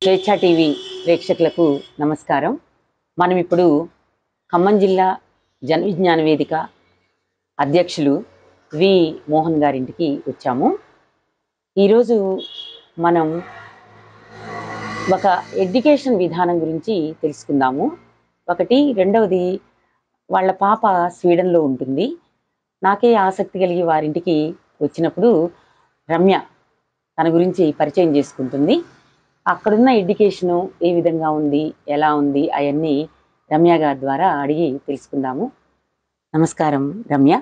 స్వేచ్ఛ టీవీ ప్రేక్షకులకు నమస్కారం. మనం ఇప్పుడు ఖమ్మం జిల్లా జన విజ్ఞాన వేదిక అధ్యక్షులు వి మోహన్ గారింటికి వచ్చాము. ఈరోజు మనం ఒక ఎడ్యుకేషన్ విధానం గురించి తెలుసుకుందాము. రెండవది వాళ్ళ పాప స్వీడన్లో ఉంటుంది. నాకే ఆసక్తి కలిగి వారింటికి వచ్చినప్పుడు రమ్య తన గురించి పరిచయం చేసుకుంటుంది. అక్కడున్న ఎడ్యుకేషను ఏ విధంగా ఉంది, ఎలా ఉంది అవన్నీ రమ్య గారి ద్వారా అడిగి తెలుసుకుందాము. నమస్కారం రమ్య.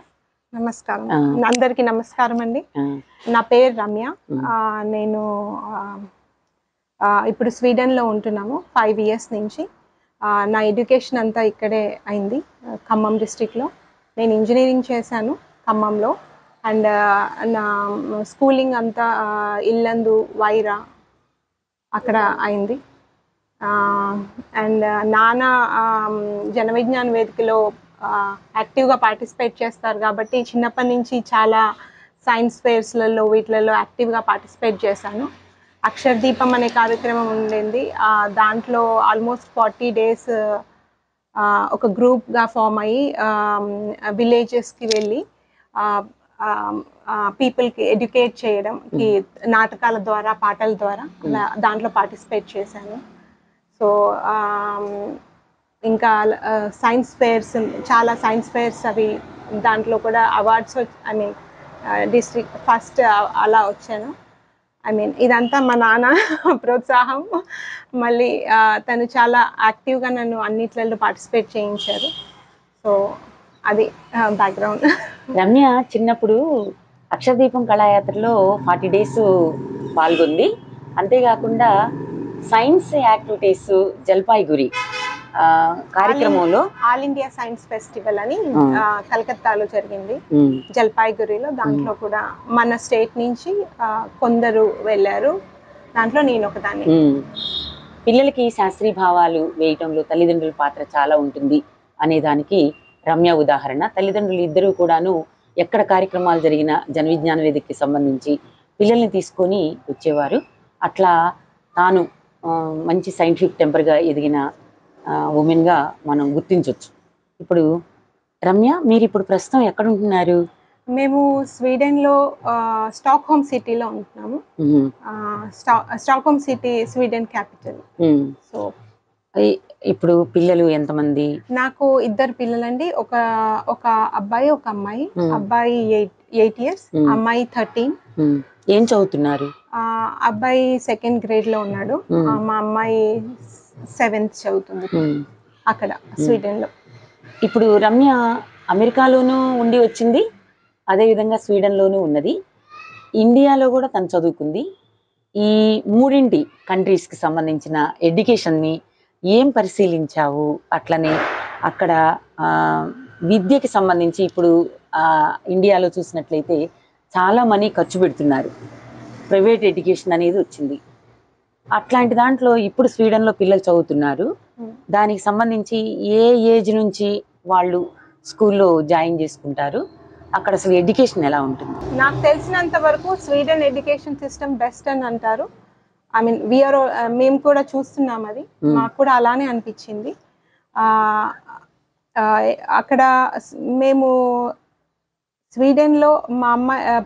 నమస్కారం, అందరికీ నమస్కారం అండి. నా పేరు రమ్య. నేను ఇప్పుడు స్వీడన్లో ఉంటున్నాము 5 years నుంచి. నా ఎడ్యుకేషన్ అంతా ఇక్కడే అయింది, ఖమ్మం డిస్ట్రిక్ట్లో. నేను ఇంజనీరింగ్ చేశాను ఖమ్మంలో. అండ్ నా స్కూలింగ్ అంతా ఇల్లందు వైరా అక్కడ అయింది. అండ్ నాన్న జన విజ్ఞాన వేదికలో యాక్టివ్గా పార్టిసిపేట్ చేస్తారు కాబట్టి చిన్నప్పటి నుంచి చాలా సైన్స్ ఫేర్స్లలో వీటిలలో యాక్టివ్గా పార్టిసిపేట్ చేశాను. అక్షరదీపం అనే కార్యక్రమం ఉండేది. దాంట్లో ఆల్మోస్ట్ 40 days ఒక గ్రూప్గా ఫామ్ అయ్యి విలేజెస్కి వెళ్ళి పీపుల్కి ఎడ్యుకేట్ చేయడంకి నాటకాల ద్వారా, పాటల ద్వారా అలా దాంట్లో పార్టిసిపేట్ చేశాను. సో ఇంకా సైన్స్ ఫేర్స్, చాలా సైన్స్ ఫేర్స్ అవి దాంట్లో కూడా అవార్డ్స్ డిస్ట్రిక్ట్ ఫస్ట్ అలా వచ్చాను. ఇదంతా మా నాన్న ప్రోత్సాహం. మళ్ళీ తను చాలా యాక్టివ్గా నన్ను అన్నిట్లలో పార్టిసిపేట్ చేయించారు. సో అది బ్యాక్గ్రౌండ్. రమ్య చిన్నప్పుడు అక్షరదీపం కళాయాత్రలో 40 days పాల్గొంది. అంతేకాకుండా సైన్స్ యాక్టివిటీస్ జల్పాయిగురి కార్యక్రమంలో ఆల్ ఇండియా సైన్స్ ఫెస్టివల్ అని కలకత్తాలో జరిగింది, జల్పాయిగురిలో. దాంట్లో కూడా మన స్టేట్ నుంచి కొందరు వెళ్ళారు, దాంట్లో నేను ఒకదాన్ని. పిల్లలకి శాస్త్రీయ భావాలు వేయటంలో తల్లిదండ్రుల పాత్ర చాలా ఉంటుంది అనేదానికి రమ్య ఉదాహరణ. తల్లిదండ్రులు ఇద్దరూ కూడాను ఎక్కడ కార్యక్రమాలు జరిగినా జన విజ్ఞాన వేదికకి సంబంధించి పిల్లల్ని తీసుకొని వచ్చేవారు. అట్లా తాను మంచి సైంటిఫిక్ టెంపర్గా ఎదిగిన ఉమెన్గా మనం గుర్తించవచ్చు. ఇప్పుడు రమ్య, మీరు ఇప్పుడు ప్రస్తుతం ఎక్కడ ఉంటున్నారు? మేము స్వీడన్లో స్టాక్హోమ్ సిటీలో ఉంటున్నాము. Stockholm city Sweden capital. So ఇప్పుడు పిల్లలు ఎంతమంది? నాకు 2 పిల్లలండి. ఒక అబ్బాయి, ఒక అమ్మాయి. అబ్బాయి 8 years, అమ్మాయి 13. ఏం చదువుతున్నారు? అబ్బాయి 2nd grade లో ఉన్నాడు, మా అమ్మాయి 7th చదువుతుంది అక్కడ స్వీడన్లో. ఇప్పుడు రమ్య అమెరికాలోనూ ఉండి వచ్చింది, అదేవిధంగా స్వీడన్లోనూ ఉన్నది, ఇండియాలో కూడా తను చదువుకుంది. ఈ మూడింటి కంట్రీస్కి సంబంధించిన ఎడ్యుకేషన్ని ఏం పరిశీలించావు? అట్లనే అక్కడ విద్యకి సంబంధించి ఇప్పుడు ఇండియాలో చూసినట్లయితే చాలా మనీ ఖర్చు పెడుతున్నారు, ప్రైవేట్ ఎడ్యుకేషన్ అనేది వచ్చింది. అట్లాంటి దాంట్లో ఇప్పుడు స్వీడన్లో పిల్లలు చదువుతున్నారు. దానికి సంబంధించి ఏ ఏజ్ నుంచి వాళ్ళు స్కూల్లో జాయిన్ చేసుకుంటారు? అక్కడ అసలు ఎడ్యుకేషన్ ఎలా ఉంటుంది? నాకు తెలిసినంత వరకు స్వీడన్ ఎడ్యుకేషన్ సిస్టమ్ బెస్ట్ అని అంటారు. మేము కూడా చూస్తున్నాం, అది మాకు కూడా అలానే అనిపించింది. అక్కడ మేము స్వీడన్లో మా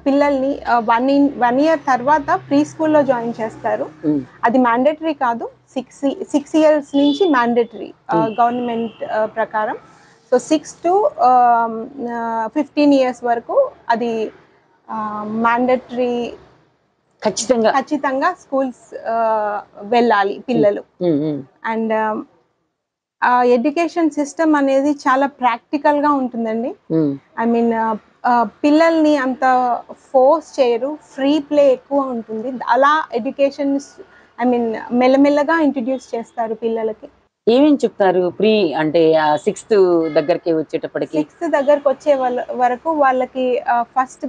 పిల్లల్ని 1 year తర్వాత ప్రీ స్కూల్లో జాయిన్ చేస్తారు. అది మ్యాండేటరీ కాదు, 6 years నుంచి మ్యాండేటరీ గవర్నమెంట్ ప్రకారం. సో 6 to 15 years వరకు అది మ్యాండేటరీ, ఖచ్చితంగా స్కూల్స్ వెళ్ళాలి పిల్లలు. అండ్ ఎడ్యుకేషన్ సిస్టమ్ అనేది చాలా ప్రాక్టికల్గా ఉంటుందండి. పిల్లల్ని అంత ఫోర్స్ చేయరు, ఫ్రీ ప్లే ఎక్కువ ఉంటుంది. అలా ఎడ్యుకేషన్ మెల్లమెల్లగా ఇంట్రడ్యూస్ చేస్తారు పిల్లలకి. ఏమేమి చెప్తారు? ప్రీ అంటే 6th దగ్గరికి వచ్చేటప్పటికి, 6th దగ్గరకు వచ్చే వరకు వాళ్ళకి ఫస్ట్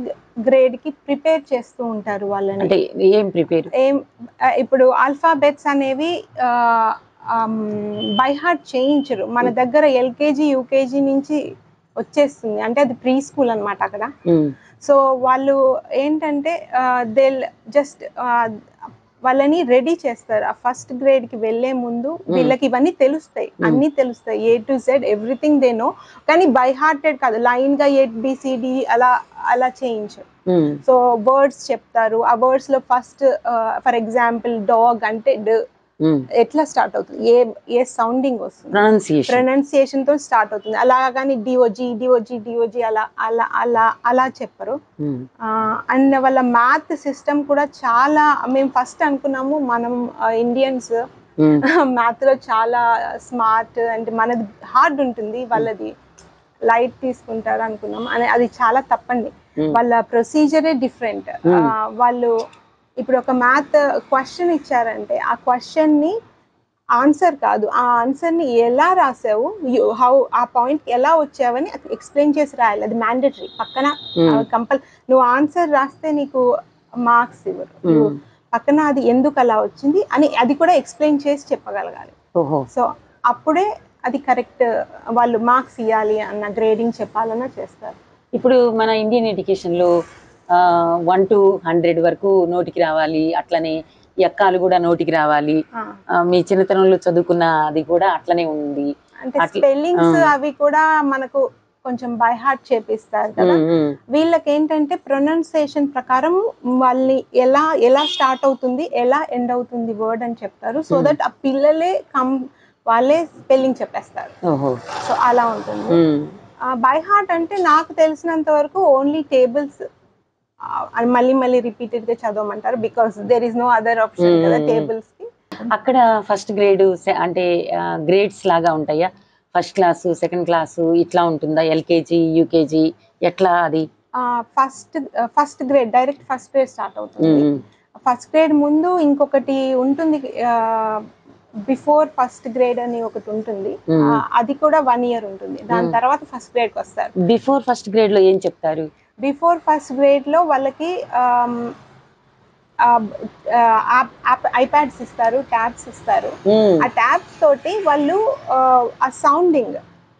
గ్రేడ్కి ప్రిపేర్ చేస్తూ ఉంటారు వాళ్ళని. అంటే ఏం ప్రిపేర్? ఇప్పుడు ఆల్ఫాబెట్స్ అనేవి బై హార్ట్ చేయించరు. మన దగ్గర LKG UKG నుంచి వచ్చేస్తుంది, అంటే అది ప్రీ స్కూల్ అనమాట అక్కడ. సో వాళ్ళు ఏంటంటే దే జస్ట్ వాళ్ళని రెడీ చేస్తారు. ఆ ఫస్ట్ గ్రేడ్ కి వెళ్లే ముందు వీళ్ళకి ఇవన్నీ తెలుస్తాయి, అన్ని తెలుస్తాయి, A to Z everything they know. కానీ బై హార్టెడ్ కాదు, లైన్ గా ABCD అలా అలా చేయించు. సో వర్డ్స్ చెప్తారు, ఆ వర్డ్స్ లో ఫస్ట్ ఫర్ ఎగ్జాంపుల్ డాగ్ అంటే ఎట్లా స్టార్ట్ అవుతుంది, ఏ సౌండింగ్ వస్తుంది, ప్రొనౌన్సియేషన్ తో స్టార్ట్ అవుతుంది. అలా కానీ డిఓజీ అలా అలా అలా అలా చెప్పరు. అండ్ వాళ్ళ మ్యాథ్ సిస్టమ్ కూడా చాలా, మేము ఫస్ట్ అనుకున్నాము మనం ఇండియన్స్ మ్యాథ్ లో చాలా స్మార్ట్ అంటే మనది హార్డ్ ఉంటుంది, వాళ్ళది లైట్ తీసుకుంటారు అనుకున్నాం. అది చాలా తప్పండి. వాళ్ళ ప్రొసీజరే డిఫరెంట్. వాళ్ళు ఇప్పుడు ఒక మ్యాథ్ క్వశ్చన్ ఇచ్చారంటే ఆ క్వశ్చన్ ని ఆన్సర్ కాదు, ఆ ఆన్సర్ ని ఎలా రాసావు, హౌ ఆ పాయింట్ ఎలా వచ్చావని ఎక్స్ప్లెయిన్ చేసి రాయాలి. అది మ్యాండేటరీ. పక్కన నువ్వు ఆన్సర్ రాస్తే నీకు మార్క్స్ ఇవ్వరు, పక్కన అది ఎందుకు అలా వచ్చింది అని అది కూడా ఎక్స్ప్లెయిన్ చేసి చెప్పగలగాలి. సో అప్పుడే అది కరెక్ట్, వాళ్ళు మార్క్స్ ఇవ్వాలి అన్న, గ్రేడింగ్ చెప్పాలన్నా చేస్తారు. ఇప్పుడు మన ఇండియన్ ఎడ్యుకేషన్ లో 1 to 100 వరకు నోటికి రావాలి, అట్లనే ఎక్కాలు కూడా నోటికి రావాలి. మీ చిన్నతనంలో చదువుకున్న అది కూడా అట్లనే ఉంది. అంటే స్పెల్లింగ్స్ అవి కూడా మనకు కొంచెం బై హార్ట్ చేపిస్తారు కదా. వీళ్ళకి ఏంటంటే ప్రొనౌన్సియేషన్ ప్రకారం వాళ్ళని ఎలా ఎలా స్టార్ట్ అవుతుంది, ఎలా ఎండ్ అవుతుంది వర్డ్ అని చెప్తారు. సో దట్ ఆ పిల్లలే వాళ్ళే స్పెల్లింగ్ చెప్పేస్తారు. సో అలా ఉంటుంది. బై హార్ట్ అంటే నాకు తెలిసినంత వరకు ఓన్లీ టేబుల్స్ మళ్ళీ మళ్ళీ రిపీటెడ్ గా చదవమంటారు, because there is no other option కదా టేబుల్స్ కి. అక్కడ ఫస్ట్ గ్రేడ్ అంటే గ్రేడ్స్ లాగా ఉంటాయా? ఫస్ట్ క్లాస్, సెకండ్ క్లాస్ ఇట్లా ఉంటుందా? LKG UKG ఎట్లా అది? First grade direct first grade start అవుతుంది. ఫస్ట్ గ్రేడ్ ముందు ఇంకొకటి ఉంటుంది, బిఫోర్ ఫస్ట్ గ్రేడ్ అని ఒకటి ఉంటుంది, అది కూడా 1 year ఉంటుంది. దాని తర్వాత ఫస్ట్ గ్రేడ్ కి వస్తారు. బిఫోర్ ఫస్ట్ గ్రేడ్ లో ఏం చెప్తారు? బిఫోర్ ఫస్ట్ గ్రేడ్ లో వాళ్ళకి ఐప్యాడ్స్ ఇస్తారు, ట్యాబ్స్ ఇస్తారు. ఆ ట్యాబ్స్ తోటి వాళ్ళు ఆ సౌండింగ్,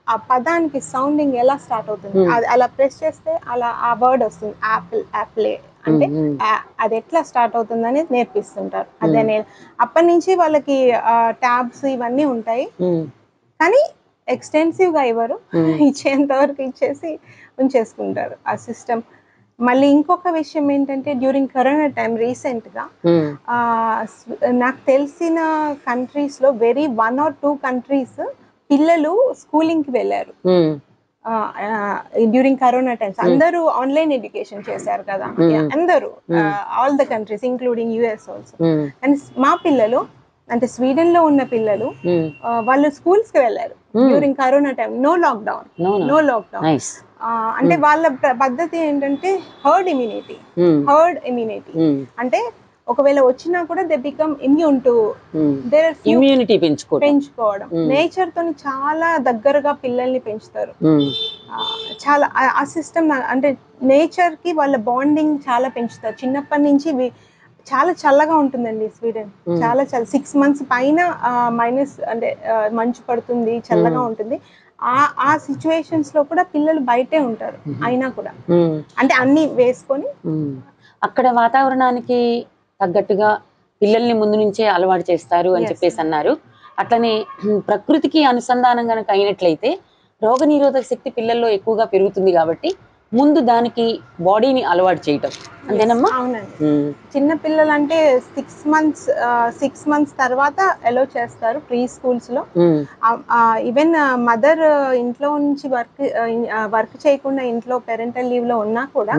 ఆ పదానికి సౌండింగ్ ఎలా స్టార్ట్ అవుతుంది, అలా ప్రెస్ చేస్తే అలా ఆ వర్డ్ వస్తుంది. యాపిల్ అంటే అది ఎట్లా స్టార్ట్ అవుతుంది అనేది నేర్పిస్తుంటారు. అదే నేను అప్పటి నుంచి వాళ్ళకి ట్యాబ్స్ ఇవన్నీ ఉంటాయి, కానీ ఎక్స్టెన్సివ్ గా ఇవ్వరు, ఇచ్చేంత వరకు ఇచ్చేసి ఉంచేసుకుంటారు ఆ సిస్టమ్. మళ్ళీ ఇంకొక విషయం ఏంటంటే డ్యూరింగ్ కరోనా టైం రీసెంట్ గా నాకు తెలిసిన కంట్రీస్ లో 1 or 2 కంట్రీస్ పిల్లలు స్కూలింగ్ కి వెళ్ళారు డ్యూరింగ్ కరోనా టైమ్స్. అందరూ ఆన్లైన్ ఎడ్యుకేషన్ చేశారు కదా, అందరూ all the countries including US also. And మా పిల్లలు అంటే స్వీడన్ లో ఉన్న పిల్లలు వాళ్ళు స్కూల్స్ కి వెళ్ళారు during corona time. No lockdown. అంటే వాళ్ళ పద్ధతి ఏంటంటే హర్డ్ ఇమ్యూనిటీ. అంటే ఒకవేళ వచ్చినా కూడా they become immune to their immunity పెంచుకోవడం. నేచర్ తోని చాలా దగ్గరగా పిల్లల్ని పెంచుతారు. చాలా ఆ సిస్టమ్ అంటే నేచర్ కి వాళ్ళ బాండింగ్ చాలా పెంచుతారు చిన్నప్పటి నుంచి. చాలా చల్లగా ఉంటుందండి స్వీడన్, చాలా 6 months పైన మైనస్ అంటే మంచు పడుతుంది, చల్లగా ఉంటుంది. ఆ సిచ్యువేషన్స్ లో కూడా పిల్లలు బయటే ఉంటారు అయినా కూడా, అంటే అన్ని వేసుకొని. అక్కడ వాతావరణానికి తగ్గట్టుగా పిల్లల్ని ముందు నుంచే అలవాటు చేస్తారు అని చెప్పేసి అన్నారు. అట్లనే ప్రకృతికి అనుసంధానం కనుక అయినట్లయితే రోగనిరోధక శక్తి పిల్లల్లో ఎక్కువగా పెరుగుతుంది కాబట్టి ముందు దానికి బాడీని అలవాటు చేయటం అంతేనమ్మా? అవునండి. చిన్న పిల్లలు అంటే 6 months తర్వాత అలో చేస్తారు ప్రీ స్కూల్స్ లో. ఈవెన్ మదర్ ఇంట్లో నుంచి వర్క్ చేయకుండా ఇంట్లో పేరెంటల్ లీవ్ లో ఉన్నా కూడా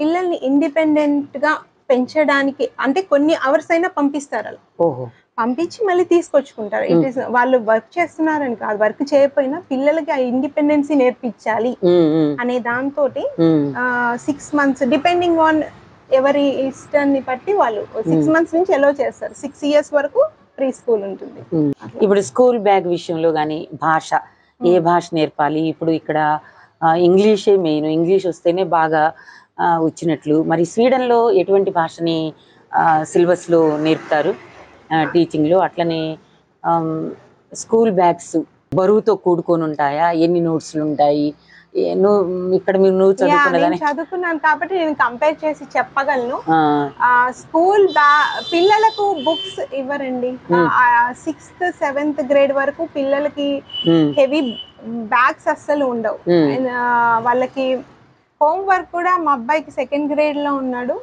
పిల్లల్ని ఇండిపెండెంట్ గా పెంచడానికి అంటే కొన్ని అవర్స్ అయినా పంపిస్తారు. అలా పంపించి మళ్ళీ తీసుకొచ్చుకుంటారు. ఇట్ ఈస్ వాళ్ళు వర్క్ చేస్తున్నారని కాదు, వర్క్ చేయకపోయినా పిల్లలకి ఆ ఇండిపెండెన్సీ నేర్పించాలి అనే దాంతో 6 months డిపెండింగ్ ఆన్ ఎవరి ఇష్టాన్ని బట్టి వాళ్ళు 6 months నుంచి ఎలో చేస్తారు. 6 years వరకు ప్రీ స్కూల్ ఉంటుంది. ఇప్పుడు స్కూల్ బ్యాగ్ విషయంలో గానీ భాష, ఏ భాష నేర్పాలి? ఇప్పుడు ఇక్కడ ఇంగ్లీషే మెయిన్, ఇంగ్లీష్ వస్తేనే బాగా వచ్చినట్లు. మరి స్వీడన్ లో ఎటువంటి భాషని సిలబస్ లో నేర్పుతారు టీచింగ్ లో? అట్లనే స్కూల్ బ్యాగ్స్ బరువుతో కూడుకొని ఉంటాయా? ఎన్ని నోట్స్లు ఉంటాయి? ఇక్కడ నువ్వు నేను చదువుకున్నదని చదువుకున్నాను కాబట్టి నేను కంపేర్ చేసి చెప్పగలను. స్కూల్ పిల్లలకు బుక్స్ ఇవ్వరండి. 6th 7th గ్రేడ్ వరకు పిల్లలకి హెవీ బ్యాగ్స్ అస్సలు ఉండవు. వాళ్ళకి హోంవర్క్ కూడా మా అబ్బాయికి 2nd గ్రేడ్ లో ఉన్నాడు.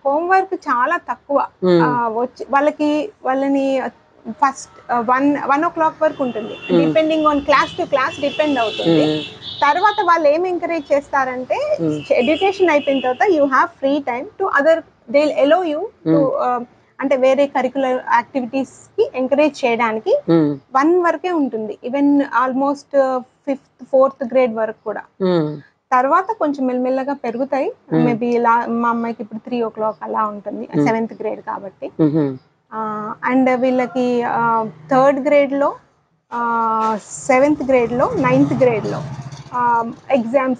హోంవర్క్ చాలా తక్కువ వచ్చి వాళ్ళని ఫస్ట్ 1 o'clock వరకు ఉంటుంది. Depending on class to class depend అవుతుంది. తర్వాత వాళ్ళు ఏం ఎంకరేజ్ చేస్తారంటే ఎడ్యుకేషన్ అయిపోయిన తర్వాత you have free time to other they allow you to అంటే వేరే కరికులర్ యాక్టివిటీస్ కి ఎంకరేజ్ చేయడానికి 1 వరకే ఉంటుంది. Even almost 5th 4th grade వరకు కూడా. తర్వాత కొంచెం మెల్లమెల్లగా పెరుగుతాయి. మేబీ మా అమ్మాయికి ఇప్పుడు 3 o'clock అలా ఉంటుంది, 7th గ్రేడ్ కాబట్టి. అండ్ వీళ్ళకి 3rd గ్రేడ్ లో 7th గ్రేడ్ లో 9th గ్రేడ్ లో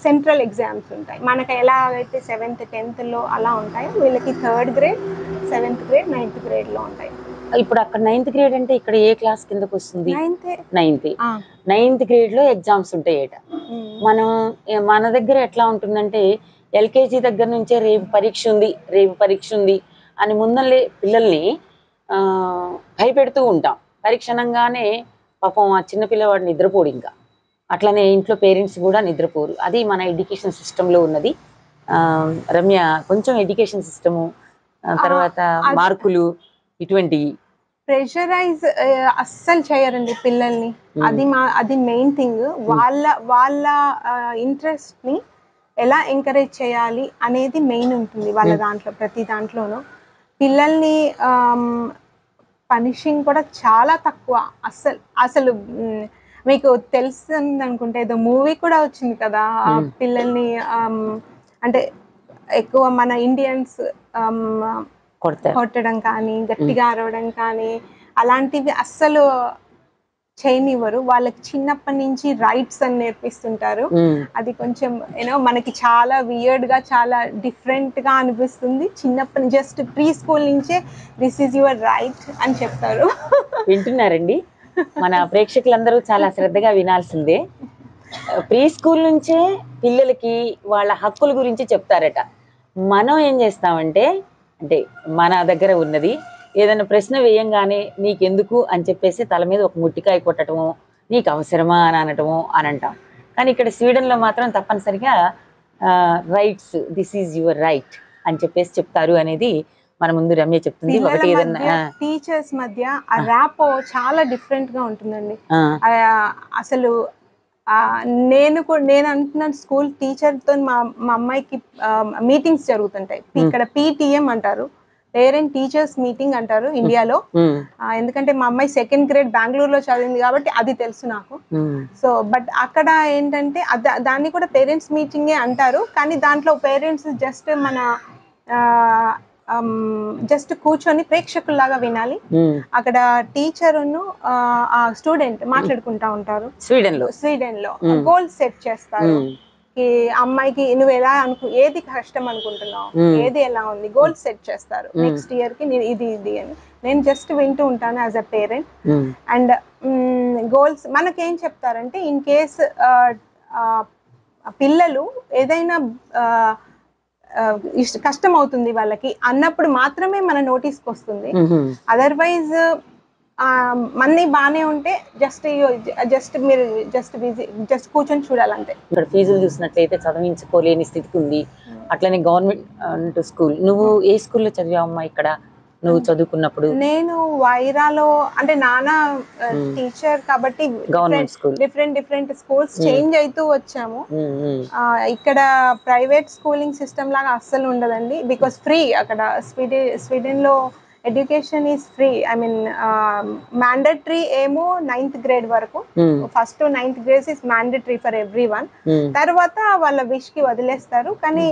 సెంట్రల్ ఎగ్జామ్స్ ఉంటాయి. మనకి ఎలా అయితే 7th 10th లో అలా ఉంటాయి, వీళ్ళకి 3rd grade 7th grade 9th grade లో ఉంటాయి. ఇప్పుడు అక్కడ 9th గ్రేడ్ అంటే ఇక్కడ ఏ క్లాస్ కిందకు వస్తుంది? 9th గ్రేడ్ లో ఎగ్జామ్స్ ఉంటాయట. మన దగ్గర ఎట్లా ఉంటుందంటే ఎల్కేజీ దగ్గర నుంచే రేపు పరీక్ష ఉంది అని ముందల్లే పిల్లల్ని భయపెడుతూ ఉంటాం. పరీక్షణంగానే పాపం ఆ చిన్న పిల్లవాడు నిద్రపోడు. ఇంకా అట్లనే ఇంట్లో పేరెంట్స్ కూడా నిద్రపోరు. అది మన ఎడ్యుకేషన్ సిస్టంలో ఉన్నది. రమ్య, కొంచెం ఎడ్యుకేషన్ సిస్టము తర్వాత మార్కులు ఇటువంటి ప్రెషరైజ్ అస్సలు చేయరండి పిల్లల్ని. అది మెయిన్ థింగ్. వాళ్ళ ఇంట్రెస్ట్ ని ఎలా ఎంకరేజ్ చేయాలి అనేది మెయిన్ ఉంటుంది వాళ్ళ దాంట్లో. ప్రతి దాంట్లోనూ పిల్లల్ని పనిషింగ్ కూడా చాలా తక్కువ. అసలు మీకు తెలుస్తుంది అనుకుంటే ఏదో మూవీ కూడా వచ్చింది కదా, పిల్లల్ని అంటే ఎక్కువ మన ఇండియన్స్ కొట్టడం కానీ గట్టిగా అరవడం కానీ అలాంటివి అస్సలు చేయనివ్వరు. వాళ్ళకి చిన్నప్పటి నుంచి రైట్స్ అని నేర్పిస్తుంటారు. అది కొంచెం మనకి చాలా వియర్డ్ గా చాలా డిఫరెంట్ గా అనిపిస్తుంది. చిన్నప్పటి జస్ట్ ప్రీ స్కూల్ నుంచే దిస్ ఈజ్ యువర్ రైట్ అని చెప్తారు. వింటున్నారండి? మన ప్రేక్షకులందరూ చాలా శ్రద్ధగా వినాల్సిందే. ప్రీ స్కూల్ నుంచే పిల్లలకి వాళ్ళ హక్కుల గురించి చెప్తారట. మనం ఏం చేస్తామంటే, అంటే మన దగ్గర ఉన్నది ఏదైనా ప్రశ్న వేయంగానే నీకెందుకు అని చెప్పేసి తల మీద ఒక ముట్టికాయ కొట్టడము, నీకు అవసరమా అని అనటము అని అంటాం. కానీ ఇక్కడ స్వీడన్లో మాత్రం తప్పనిసరిగా rights, this is your right అని చెప్పేసి చెప్తారు అనేది మన ముందు రమ్య చెప్తుంది. ఒకటి ఏదన్నా టీచర్స్ మధ్య ఆ ర్యాపో చాలా డిఫరెంట్ గా ఉంటుందండి. అసలు నేను అంటున్నాను, స్కూల్ టీచర్ తో మా అమ్మాయికి మీటింగ్స్ జరుగుతుంటాయి. ఇక్కడ పీటీఎం అంటారు, పేరెంట్ టీచర్స్ మీటింగ్ అంటారు ఇండియాలో. ఎందుకంటే మా అమ్మాయి 2nd గ్రేడ్ బెంగళూరులో చదివింది కాబట్టి అది తెలుసు నాకు. సో బట్ అక్కడ ఏంటంటే దాన్ని కూడా పేరెంట్స్ మీటింగే అంటారు. కానీ దాంట్లో పేరెంట్స్ జస్ట్ కూర్చొని ప్రేక్షకుల్లాగా వినాలి. అక్కడ టీచర్ ఆ స్టూడెంట్ మాట్లాడుకుంటా ఉంటారు. స్వీడన్ లో గోల్స్ సెట్ చేస్తారు. అమ్మాయికి నువ్వు ఎలా ఏది కష్టం అనుకుంటున్నావు, ఏది ఎలా ఉంది, గోల్స్ సెట్ చేస్తారు. నెక్స్ట్ ఇయర్ కి ఇది అని నేను జస్ట్ వింటూ ఉంటాను as a parent. And goals మనకేం చెప్తారంటే, ఇన్ కేస్ పిల్లలు ఏదైనా కష్టం అవుతుంది వాళ్ళకి అన్నప్పుడు మాత్రమే మన నోటీస్కి వస్తుంది. అదర్వైజ్ మనీ బానే ఉంటే మీరు జస్ట్ కూర్చొని చూడాలంటే. ఇక్కడ ఫీజులు చూసినట్లయితే చదివించుకోలేని స్థితికి ఉంది. అట్లనే గవర్నమెంట్ స్కూల్. నువ్వు ఏ స్కూల్లో చదివావమ్మా ఇక్కడ నువ్వు చదువుకున్నప్పుడు? నేను వైరాలో, అంటే నాన్న టీచర్ కాబట్టి డిఫరెంట్ స్కూల్స్ చేంజ్ అవుతూ వచ్చాము. ఇక్కడ ప్రైవేట్ స్కూలింగ్ సిస్టమ్ లాగా అస్సలు ఉండదండి. బికాస్ ఫ్రీ అక్కడ. స్వీడన్ లో education is free. I mean mandatory ఏమో 9th గ్రేడ్ వరకు. First to 9th grade is mandatory for everyone. తర్వాత వాళ్ళ విష్ కి వదిలేస్తారు. కానీ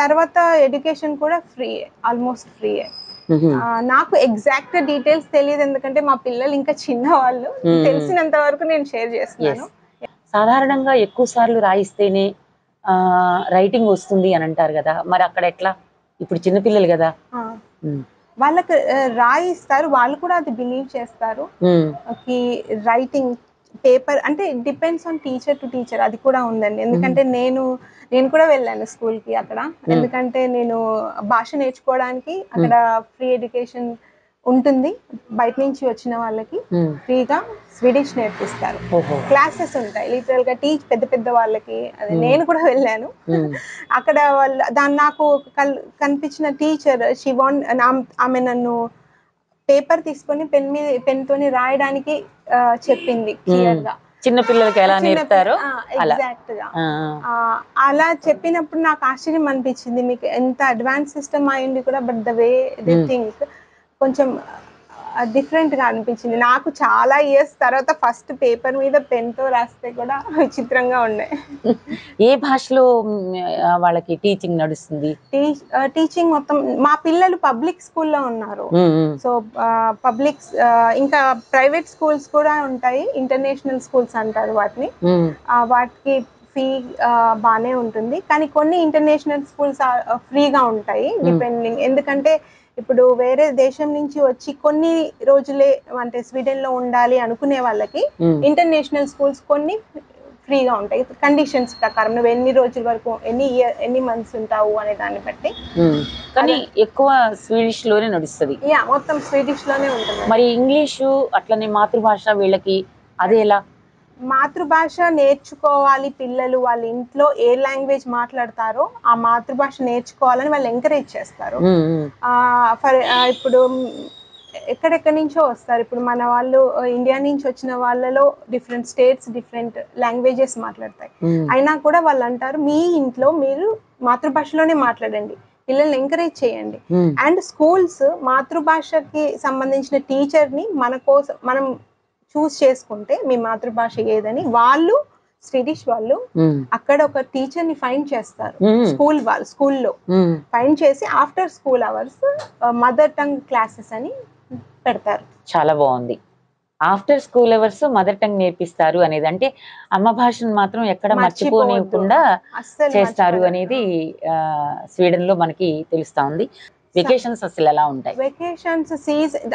తర్వాత ఎడ్యుకేషన్ కూడా ఫ్రీ, ఆల్మోస్ట్ ఫ్రీ. నాకు ఎగ్జాక్ట్ డీటెయిల్స్ తెలియదు, ఎందుకంటే మా పిల్లలు ఇంకా చిన్న వాళ్ళు. తెలిసినంత వరకు నేను షేర్ చేస్తున్నాను. సాధారణంగా ఎక్కువ సార్లు రాయిస్తేనే రైటింగ్ వస్తుంది అని అంటారు కదా, మరి అక్కడ ఎట్లా? ఇప్పుడు చిన్నపిల్లలు కదా, వాళ్ళకి రాయిస్తారు, వాళ్ళు కూడా అది బిలీవ్ చేస్తారు. రైటింగ్ పేపర్ అంటే depends on teacher to teacher, అది కూడా ఉందండి. ఎందుకంటే నేను కూడా వెళ్ళాను స్కూల్కి అక్కడ. ఎందుకంటే నేను భాష నేర్చుకోవడానికి అక్కడ ఫ్రీ ఎడ్యుకేషన్ ఉంటుంది. బయట నుంచి వచ్చిన వాళ్ళకి ఫ్రీగా స్వీడిష్ నేర్పిస్తారు. క్లాసెస్ ఉంటాయి లిటరల్ గా పెద్ద పెద్ద వాళ్ళకి. అది నేను కూడా వెళ్ళాను. అక్కడ దాన్ని నాకు కనిపించిన టీచర్ ఆమె నన్ను పేపర్ తీసుకొని పెన్ తోని రాయడానికి చెప్పింది క్లియర్ గా. చిన్న పిల్లలకి ఎలా నేర్పుతారో ఎగ్జాక్ట్ గా అలా చెప్పినప్పుడు నాకు ఆశ్చర్యం అనిపించింది. మీకు ఎంత అడ్వాన్స్ సిస్టమ్ అయింది కూడా, but the way they think కొంచెం డిఫరెంట్ గా అనిపించింది నాకు. చాలా ఇయర్స్ తర్వాత ఫస్ట్ పేపర్ మీద పెన్ తో రాస్తే కూడా విచిత్రంగా ఉండే. ఏ భాషలో వాళ్ళకి టీచింగ్ నడుస్తుంది? టీచింగ్ మొత్తం మా పిల్లలు పబ్లిక్ స్కూల్లో ఉన్నారు. సో పబ్లిక్ ఇంకా ప్రైవేట్ స్కూల్స్ కూడా ఉంటాయి, ఇంటర్నేషనల్ స్కూల్స్ అంటారు వాటిని. వాటికి ఫీ బాగానే ఉంటుంది, కానీ కొన్ని ఇంటర్నేషనల్ స్కూల్స్ ఫ్రీగా ఉంటాయి డిపెండింగ్. ఎందుకంటే ఇప్పుడు వేరే దేశం నుంచి వచ్చి కొన్ని రోజులే అంటే స్వీడన్ లో ఉండాలి అనుకునే వాళ్ళకి ఇంటర్నేషనల్ స్కూల్స్ కొన్ని ఫ్రీగా ఉంటాయి, కండిషన్స్ ప్రకారం. నువ్వు ఎన్ని రోజుల వరకు, ఎన్ని మంత్స్ ఉంటావు అనే దాన్ని బట్టి. కానీ ఎక్కువ స్వీడిష్ లోనే నడుస్తుంది. మొత్తం స్వీడిష్ లోనే ఉంటుంది. మరి ఇంగ్లీషు అట్లనే మాతృభాష వీళ్ళకి అదే ఎలా? మాతృభాష నేర్చుకోవాలి పిల్లలు. వాళ్ళ ఇంట్లో ఏ లాంగ్వేజ్ మాట్లాడతారో ఆ మాతృభాష నేర్చుకోవాలని వాళ్ళు ఎంకరేజ్ చేస్తారు. ఇప్పుడు ఎక్కడెక్కడి నుంచో వస్తారు. ఇప్పుడు మన వాళ్ళు ఇండియా నుంచి వచ్చిన వాళ్ళలో డిఫరెంట్ స్టేట్స్ డిఫరెంట్ లాంగ్వేజెస్ మాట్లాడతాయి. అయినా కూడా వాళ్ళు అంటారు, మీ ఇంట్లో మీరు మాతృభాషలోనే మాట్లాడండి, పిల్లల్ని ఎంకరేజ్ చేయండి. అండ్ స్కూల్స్ మాతృభాషకి సంబంధించిన టీచర్ని మనం చూస్ చేసుకుంటే, మీ మాతృభాష ఏదని వాళ్ళు స్వీడిష్ వాళ్ళు అక్కడ ఒక టీచర్ ని ఫైండ్ చేస్తారు. స్కూల్లో ఫైండ్ చేసి after school hours mother tongue classes అని పెడతారు. చాలా బాగుంది. After school hours mother tongue నేర్పిస్తారు అనేది, అంటే అమ్మ భాషను మాత్రం ఎక్కడ మర్చిపోనివ్వకుండా చేస్తారు అనేది స్వీడన్ లో మనకి తెలుస్తా ఉంది. వెకేషన్స్ అసలు ఎలా ఉంటాయి? వెకేషన్స్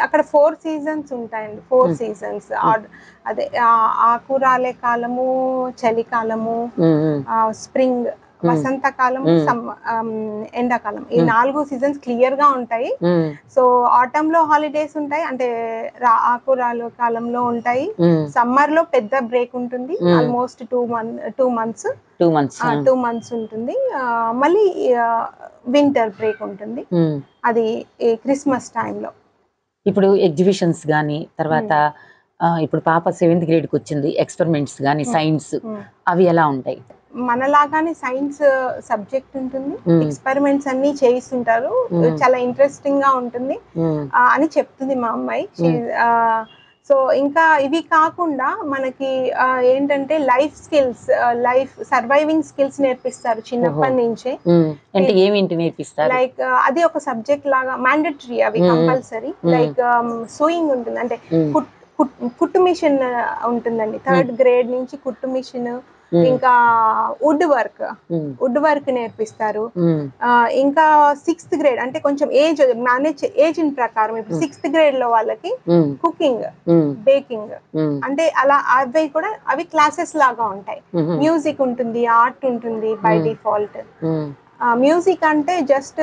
అక్కడ 4 సీజన్స్ ఉంటాయండి. 4 సీజన్స్. అదే ఆకురాలే కాలము, చలికాలము, స్ప్రింగ్, వసంతకాలం, ఎండాకాలం, ఈ 4 సీజన్స్ క్లియర్ గా ఉంటాయి. సో ఆటమ్ లో హాలిడేస్ ఉంటాయి, అంటే ఆకురాలు కాలంలో ఉంటాయి. సమ్మర్ లో పెద్ద బ్రేక్ ఉంటుంది, ఆల్మోస్ట్ 2 మంత్స్ ఉంటుంది. మళ్ళీ వింటర్ బ్రేక్ ఉంటుంది, అది క్రిస్మస్ టైంలో. ఇప్పుడు ఎగ్జిబిషన్స్ గానీ, తర్వాత ఇప్పుడు పాప 7th గ్రేడ్కి వచ్చింది, ఎక్స్పెరిమెంట్స్ గానీ, సైన్స్ అవి ఎలా ఉంటాయి? మనలాగానే సైన్స్ సబ్జెక్ట్ ఉంటుంది, ఎక్స్పెరిమెంట్స్ అన్ని చేయిస్తుంటారు, చాలా ఇంట్రెస్టింగ్ గా ఉంటుంది అని చెప్తుంది మా అమ్మాయి. సో ఇంకా ఇవి కాకుండా మనకి ఏంటంటే లైఫ్ స్కిల్స్, సర్వైవింగ్ స్కిల్స్ నేర్పిస్తారు చిన్నప్పటి నుంచే. అంటే ఏమింటి నేర్పిస్తారు? లైక్ అది ఒక సబ్జెక్ట్ లాగా మ్యాండేటరీ, అవి కంపల్సరీ. లైక్ సూయింగ్ ఉంటుంది, అంటే కుట్టు మిషన్ ఉంటుందండి. 3rd గ్రేడ్ నుంచి కుట్టు మిషన్, ఇంకా వుడ్ వర్క్ నేర్పిస్తారు. ఇంకా 6th గ్రేడ్ అంటే కొంచెం ఏజ్ ప్రకారం, ఇప్పుడు 6th గ్రేడ్ లో వాళ్ళకి కుకింగ్, బేకింగ్, అంటే అలా అవి క్లాసెస్ లాగా ఉంటాయి. మ్యూజిక్ ఉంటుంది, ఆర్ట్ ఉంటుంది బై డిఫాల్ట్. మ్యూజిక్ అంటే జస్ట్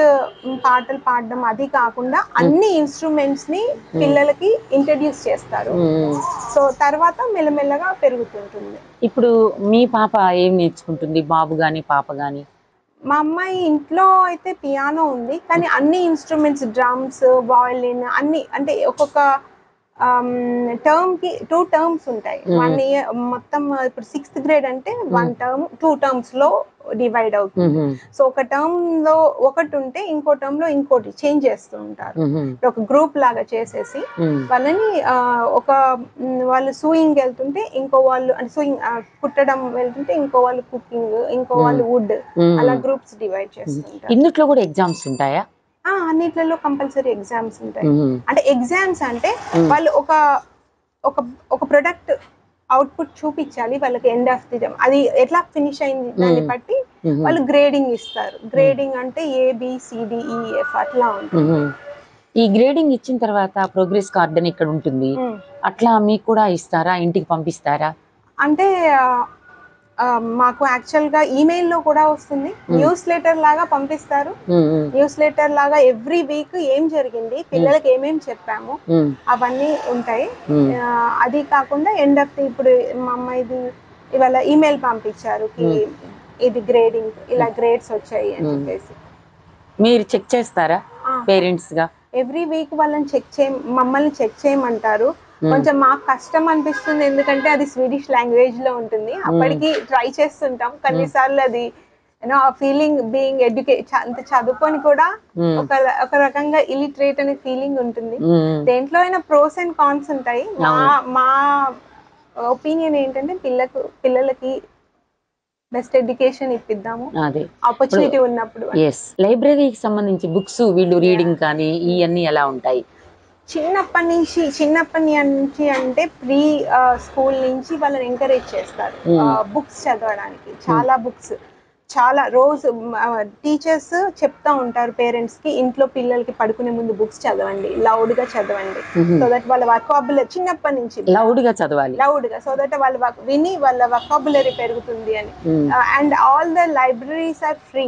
పాటలు పాడడం అది కాకుండా అన్ని ఇన్స్ట్రుమెంట్స్ ని పిల్లలకి ఇంట్రడ్యూస్ చేస్తారు. సో తర్వాత మెల్లమెల్లగా పెరుగుతుంటుంది. ఇప్పుడు మీ పాప ఏం నేర్చుకుంటుంది, బాబు గాని పాప గాని? మా అమ్మాయి ఇంట్లో అయితే పియానో ఉంది, కానీ అన్ని ఇన్స్ట్రుమెంట్స్, డ్రమ్స్, వయలిన్ అన్ని, అంటే ఒక్కొక్క టర్మ్ కి 2 టర్మ్స్ ఉంటాయి. 1 ఇయర్ మొత్తం. ఇప్పుడు 6th గ్రేడ్ అంటే 1 టర్మ్ 2 టర్మ్స్ లో డివైడ్ అవుతుంది. సో ఒక టర్మ్ లో ఒకటి ఉంటే ఇంకో టర్మ్ లో ఇంకోటి చేంజ్ చేస్తూ ఉంటారు. ఒక గ్రూప్ లాగా చేసేసి వాళ్ళని వాళ్ళు సూయింగ్ వెళ్తుంటే ఇంకో వాళ్ళు, అంటే సూయింగ్ కుట్టడం వెళ్తుంటే ఇంకో వాళ్ళు కుకింగ్, ఇంకో వాళ్ళు వుడ్, అలా గ్రూప్స్ డివైడ్ చేస్తుంటారు. ఇందులో కూడా ఎగ్జామ్స్ ఉంటాయా? అన్నిట్లలో కంపల్సరీ ఎగ్జామ్స్ ఉంటాయి. అంటే ఎగ్జామ్స్ అంటే వాళ్ళు ఒక ప్రొడక్ట్ అవుట్పుట్ చూపించాలి వాళ్ళకి. ఎండ్ ఆఫ్ ది అది ఎట్లా ఫినిష్ అయింది దాన్ని బట్టి వాళ్ళు గ్రేడింగ్ ఇస్తారు. గ్రేడింగ్ అంటే ABCDEF అట్లా ఉంటుంది. ఈ గ్రేడింగ్ ఇచ్చిన తర్వాత ప్రోగ్రెస్ కార్డ్ అని ఇక్కడ ఉంటుంది, అట్లా మీకు కూడా ఇస్తారా, ఇంటికి పంపిస్తారా? అంటే మాకు యాక్చువల్గా ఈమెయిల్లో కూడా వస్తుంది, న్యూస్ లెటర్ లాగా పంపిస్తారు. న్యూస్ లెటర్ లాగా ఎవ్రీ వీక్ ఏం జరిగింది, పిల్లలకి ఏమేమి చెప్పాము అవన్నీ ఉంటాయి. అది కాకుండా ఎండ్ ఆఫ్ ది ఇప్పుడు మా అమ్మాయిది ఇవాళ ఈమెయిల్ పంపించారు ఇది గ్రేడింగ్, ఇలా గ్రేడ్స్ వచ్చాయి అని చెప్పేసి. మీరు చెక్ చేస్తారా పేరెంట్స్ గా? ఎవ్రీ వీక్ వాళ్ళని మమ్మల్ని చెక్ చేయమంటారు. కొంచెం మాకు కష్టం అనిపిస్తుంది, ఎందుకంటే అది స్వీడిష్ లాంగ్వేజ్ లో ఉంటుంది. అప్పటికి ట్రై చేస్తుంటాం, కొన్నిసార్లు అది యూనో ఫీలింగ్ బీయింగ్ అంత చదువుకొని కూడా ఒక రకంగా ఇలిటరేట్ అనే ఫీలింగ్ ఉంటుంది. దేంట్లో అయినా ప్రోస్ అండ్ కాన్స్ ఉంటాయి. మా ఒపీనియన్ ఏంటంటే పిల్లలకి బెస్ట్ ఎడ్యుకేషన్ ఇప్పిద్దాము ఆపర్చునిటీ ఉన్నప్పుడు. లైబ్రరీకి సంబంధించి బుక్స్ వీళ్ళు రీడింగ్ కానీ ఇవన్నీ ఎలా ఉంటాయి? చిన్నప్పటి నుంచి అంటే ప్రీ స్కూల్ నుంచి వాళ్ళని ఎంకరేజ్ చేస్తారు బుక్స్ చదవడానికి. చాలా బుక్స్, చాలా రోజు టీచర్స్ చెప్తా ఉంటారు పేరెంట్స్ కి, ఇంట్లో పిల్లలకి పడుకునే ముందు బుక్స్ చదవండి, లౌడ్ గా చదవండి, సో దట్ వాళ్ళ వొకాబులరీ చిన్నప్పటి నుంచి లౌడ్ గా చదవాలి, సో దట్ వాళ్ళ విని వాళ్ళ వొకాబులరీ పెరుగుతుంది అని. And all the libraries are free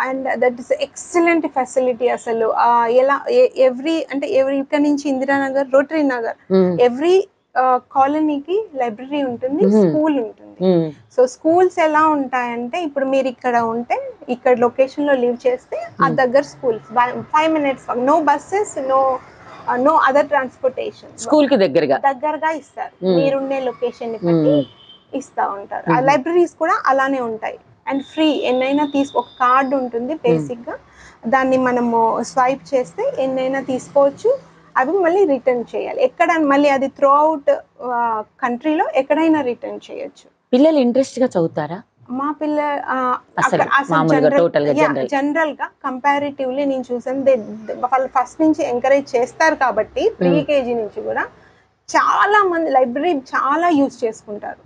and that is excellent facility. అసలు ఎలా ఎవ్రీ ఇక్కడ నుంచి ఇందిరానగర్, రోటరీ నగర్, ఎవ్రీ కాలనీకి లైబ్రరీ ఉంటుంది, స్కూల్ ఉంటుంది. సో స్కూల్స్ ఎలా ఉంటాయంటే, ఇప్పుడు మీరు ఇక్కడ ఉంటే ఇక్కడ లొకేషన్ లో లివ్ చేస్తే ఆ దగ్గర schools 5 minutes, no buses, no other transportation, school కి దగ్గరగా ఇస్తారు. మీరుండే లొకేషన్ ని బట్టి ఇస్తా ఉంటారు. ఆ లైబ్రరీస్ కూడా అలానే ఉంటాయి అండ్ ఫ్రీ. ఎన్నైనా ఒక కార్డు ఉంటుంది బేసిక్ గా, దాన్ని మనము స్వైప్ చేస్తే ఎన్నైనా తీసుకోవచ్చు. అవి మళ్ళీ రిటర్న్ చేయాలి, మళ్ళీ అది త్రూ అవుట్ కంట్రీలో ఎక్కడైనా రిటర్న్ చేయొచ్చు. పిల్లలు ఇంట్రెస్ట్ గా చదువుతారా? మా పిల్లలు జనరల్ గా కంపారిటివ్లీ నేను చూసాను, వాళ్ళు ఫస్ట్ నుంచి ఎంకరేజ్ చేస్తారు కాబట్టి ప్రీ కేజీ నుంచి కూడా చాలా మంది లైబ్రరీ చాలా యూజ్ చేసుకుంటారు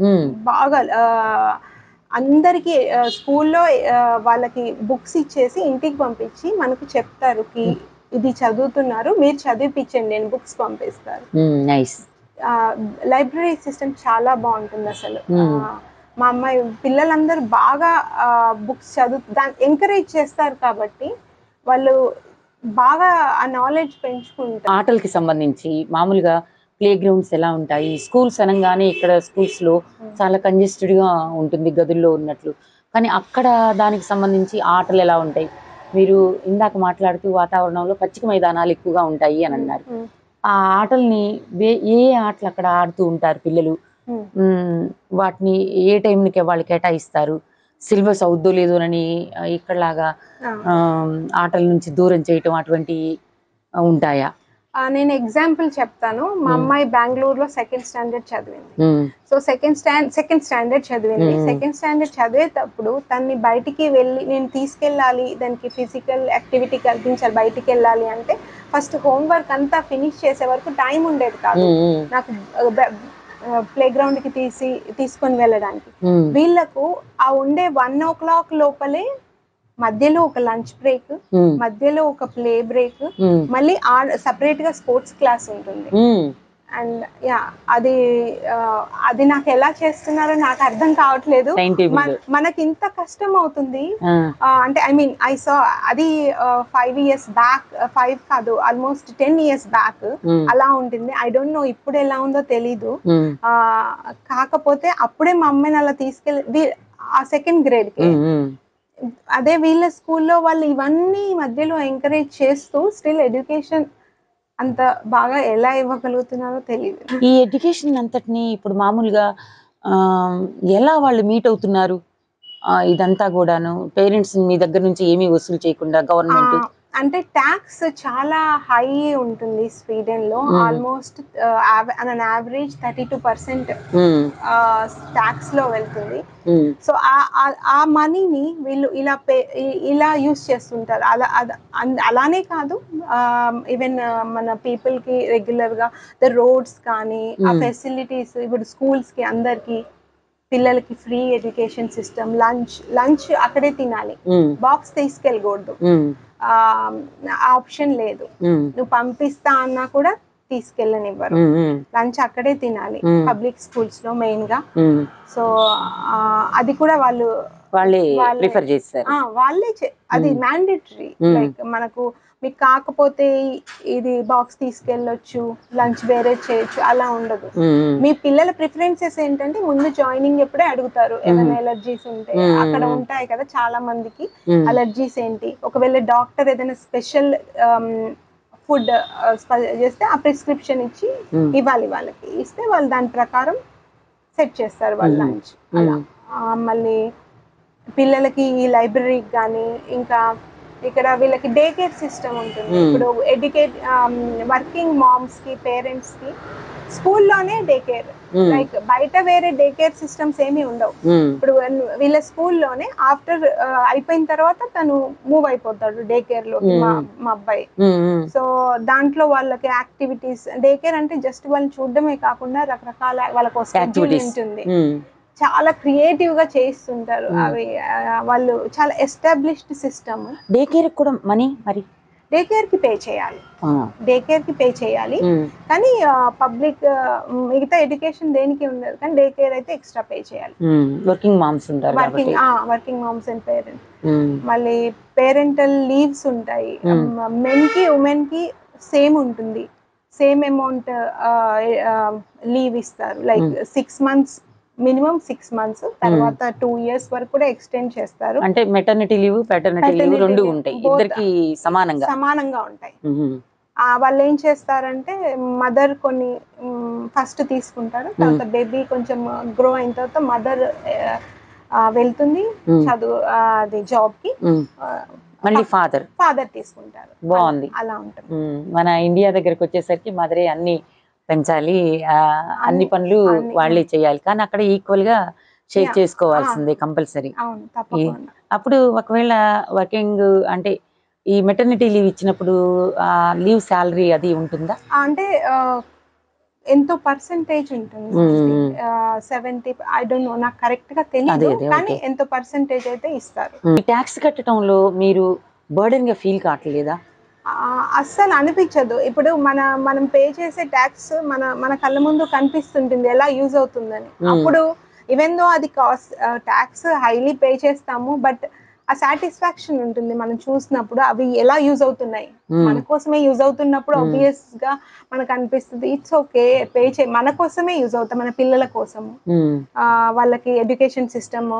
బాగా. అందరికి స్కూల్లో వాళ్ళకి బుక్స్ ఇచ్చేసి ఇంటికి పంపించి మనకు చెప్తారు కి ఇది చదువుతున్నారు, మీరు చదివిపించండి, నేను బుక్స్ పంపిస్తారు. లైబ్రరీ సిస్టమ్ చాలా బాగుంటుంది అసలు. మా అమ్మాయి పిల్లలందరూ బాగా బుక్స్ ఎంకరేజ్ చేస్తారు కాబట్టి వాళ్ళు బాగా ఆ నాలెడ్జ్ పెంచుకుంటారు. ఆటలకి సంబంధించి మామూలుగా ప్లే గ్రౌండ్స్ ఎలా ఉంటాయి? స్కూల్స్ అనగానే ఇక్కడ స్కూల్స్ లో చాలా కంజెస్టెడ్ గా ఉంటుంది గదుల్లో ఉన్నట్లు, కానీ అక్కడ దానికి సంబంధించి ఆటలు ఎలా ఉంటాయి? మీరు ఇందాక మాట్లాడుతూ వాతావరణంలో పచ్చిక మైదానాలు ఎక్కువగా ఉంటాయి అని అన్నారు. ఆ ఆటల్ని ఏ ఆటలు అక్కడ ఆడుతూ ఉంటారు పిల్లలు? వాటిని ఏ టైంకి వాళ్ళు కేటాయిస్తారు? సిలబస్ అవుద్దో లేదో అని ఇక్కడలాగా ఆటల నుంచి దూరం చేయటం అటువంటి ఉంటాయా? నేను ఎగ్జాంపుల్ చెప్తాను. మా అమ్మాయి బెంగళూరులో సెకండ్ స్టాండర్డ్ చదివింది. సో సెకండ్ స్టాండర్డ్ చదివేటప్పుడు తన్ని బయటికి వెళ్ళి నేను తీసుకెళ్ళాలి, దానికి ఫిజికల్ యాక్టివిటీ కల్పించాలి, బయటికి వెళ్ళాలి అంటే ఫస్ట్ హోంవర్క్ అంతా ఫినిష్ చేసే వరకు టైం ఉండేది కాదు నాకు ప్లే గ్రౌండ్ కి తీసుకొని వెళ్ళడానికి. వీళ్ళకు ఆ ఉండే 1 o'clock లోపలే మధ్యలో ఒక లంచ్ బ్రేక్, మధ్యలో ఒక ప్లే బ్రేక్, మళ్ళీ సపరేట్ గా స్పోర్ట్స్ క్లాస్ ఉంటుంది. అండ్ అది నాకు ఎలా చేస్తున్నారో నాకు అర్థం కావట్లేదు. మనకి ఇంత కష్టం అవుతుంది అంటే ఐ సా అది 5 years బ్యాక్, 5 కాదు ఆల్మోస్ట్ 10 years బ్యాక్ అలా ఉంటుంది. ఐ డోంట్ నో ఇప్పుడు ఎలా ఉందో తెలీదు. కాకపోతే అప్పుడే మా అమ్మాయిని అలా తీసుకెళ్ళి ఆ సెకండ్ గ్రేడ్ కి, అదే వీళ్ళ స్కూల్లో వాళ్ళు ఇవన్నీ మధ్యలో ఎంకరేజ్ చేస్తూ స్టిల్ ఎడ్యుకేషన్ అంత బాగా ఎలా ఇవ్వగలుగుతున్నారో తెలియదు. ఈ ఎడ్యుకేషన్ అంతటిని ఇప్పుడు మామూలుగా ఎలా వాళ్ళు మీట్ అవుతున్నారు? ఇదంతా కూడాను పేరెంట్స్ మీ దగ్గర నుంచి ఏమీ వసూలు చేయకుండా గవర్నమెంట్ అంటే ట్యాక్స్ చాలా హై ఉంటుంది స్వీడన్ లో. ఆల్మోస్ట్ ఆన్ యావరేజ్ 32% ట్యాక్స్ లో వెళ్తుంది. సో ఆ మనీని వీళ్ళు ఇలా యూస్ చేస్తుంటారు. అలానే కాదు, ఈవెన్ మన పీపుల్ కి రెగ్యులర్ గా రోడ్స్ కానీ ఆ ఫెసిలిటీస్, ఇప్పుడు స్కూల్స్ కి అందరికి పిల్లలకి ఫ్రీ ఎడ్యుకేషన్ సిస్టమ్, లంచ్ అక్కడే తినాలి, బాక్స్ తీసుకెళ్ళకూడదు, ఆప్షన్ లేదు. నువ్వు పంపిస్తా అన్నా కూడా తీసుకెళ్ళనివ్వరు, లంచ్ అక్కడే తినాలి పబ్లిక్ స్కూల్స్ లో మెయిన్ గా. సో అది కూడా వాళ్ళే ప్రిఫర్ చేస్తారు, అది మ్యాండేటరీ. లైక్ మనకు మీకు కాకపోతే ఇది బాక్స్ తీసుకెళ్ళొచ్చు, లంచ్ వేరే చేయొచ్చు, అలా ఉండదు. మీ పిల్లల ప్రిఫరెన్సెస్ ఏంటంటే ముందు జాయినింగ్ ఎప్పుడే అడుగుతారు, ఏమైనా ఎలర్జీస్ ఉంటే. అక్కడ ఉంటాయి కదా చాలా మందికి అలర్జీస్ ఏంటి, ఒకవేళ డాక్టర్ ఏదైనా స్పెషల్ ఫుడ్ చేస్తే ఆ ప్రిస్క్రిప్షన్ ఇచ్చి ఇవ్వాలి, వాళ్ళకి ఇస్తే వాళ్ళు దాని ప్రకారం సెట్ చేస్తారు వాళ్ళు లంచ్. అలా మళ్ళీ పిల్లలకి ఈ లైబ్రరీకి కానీ, ఇంకా ఇక్కడ వీళ్ళకి డే కేర్ సిస్టమ్ ఉంటుంది. ఇప్పుడు వర్కింగ్ మామ్స్ కి పేరెంట్స్ కి స్కూల్లోనే డే కేర్, లైక్ బయట వేరే డే కేర్ సిస్టమ్స్ ఏమీ ఉండవు. ఇప్పుడు వీళ్ళ స్కూల్లోనే ఆఫ్టర్ అయిపోయిన తర్వాత తను మూవ్ అయిపోతాడు డే కేర్ లో, మా అబ్బాయి. సో దాంట్లో వాళ్ళకి యాక్టివిటీస్, డే కేర్ అంటే జస్ట్ వాళ్ళని చూడడమే కాకుండా రకరకాల వాళ్ళకి స్కెడ్యూల్ ఉంటుంది, చాలా క్రియేటివ్ గా చేస్తుంటారు. అవి వాళ్ళు చాలా ఎస్టాబ్లిష్డ్ సిస్టమ్. డే కేర్ కూడా మనీ, మరి డే కేర్ కి పే చేయాలి, డే కేర్ కి పే చేయాలి. కానీ పబ్లిక్ మిగతా ఎడ్యుకేషన్ దేనికి ఉండదు, కానీ డే కేర్ అయితే ఎక్స్ట్రా పే చేయాలి. వర్కింగ్ మామ్స్ ఉంటారు, వర్కింగ్ మామ్స్ అండ్ పేరెంట్స్. మళ్ళీ పేరెంటల్ లీవ్స్ ఉంటాయి, మెన్ కి ఉమెన్ కి సేమ్ ఉంటుంది, సేమ్ అమౌంట్ లీవ్ ఇస్తారు. లైక్ 6 months మినిమం, 6 months, తర్వాత 2 years వరకు కూడా ఎక్స్టెండ్ చేస్తారు. అంటే మెటర్నిటీ లీవ్, పెటర్నిటీ లీవ్ రెండు ఉంటాయి, ఇద్దరికి సమానంగా ఉంటాయి. వాళ్ళు ఏం చేస్తారంటే మదర్ కొన్ని ఫస్ట్ తీసుకుంటారు, తర్వాత బేబీ కొంచెం గ్రో అయిన తర్వాత మదర్ వెళ్తుంది చదువు అది జాబ్ కి, మళ్ళీ ఫాదర్ తీసుకుంటారు. బాగుంది, అలా ఉంటుంది. మన ఇండియా దగ్గరకు వచ్చేసరికి మదరే అన్ని పెంచాలి, అన్ని పనులు వాళ్ళే చేయాలి, కానీ అక్కడ ఈక్వల్ గా షేర్ చేసుకోవాల్సిందే కంపల్సరీ. అప్పుడు ఒకవేళ వర్కింగ్ అంటే ఈ మెటర్నిటీ లీవ్ ఇచ్చినప్పుడు లీవ్ శాలరీ అది ఉంటుందా? అంటే ఎంతో పర్సెంటేజ్ ఉంటుంది, 70, ఐ డోంట్ నో, నాకు కరెక్ట్ గా తెలియదు, కానీ ఎంతో పర్సెంటేజ్ అయితే ఇస్తారు. ట్యాక్స్ కట్టడంలో మీరు బర్డెన్ గా ఫీల్ కావట్లేదా? అస్సలు అనిపించదు. ఇప్పుడు మనం పే చేసే ట్యాక్స్ మన కళ్ళ ముందు కనిపిస్తుంటుంది ఎలా యూజ్ అవుతుందని. అప్పుడు ఈవెన్ దో అది కాస్ట్ ట్యాక్స్ హైలీ పే చేస్తాము, బట్ ఆ సాటిస్ఫాక్షన్ ఉంటుంది మనం చూసినప్పుడు అవి ఎలా యూజ్ అవుతున్నాయి, మన కోసమే యూజ్ అవుతున్నప్పుడు ఆబ్వియస్ గా మనకు అనిపిస్తుంది ఇట్స్ ఓకే, మన కోసమే యూజ్ అవుతాం, మన పిల్లల కోసము, వాళ్ళకి ఎడ్యుకేషన్ సిస్టమ్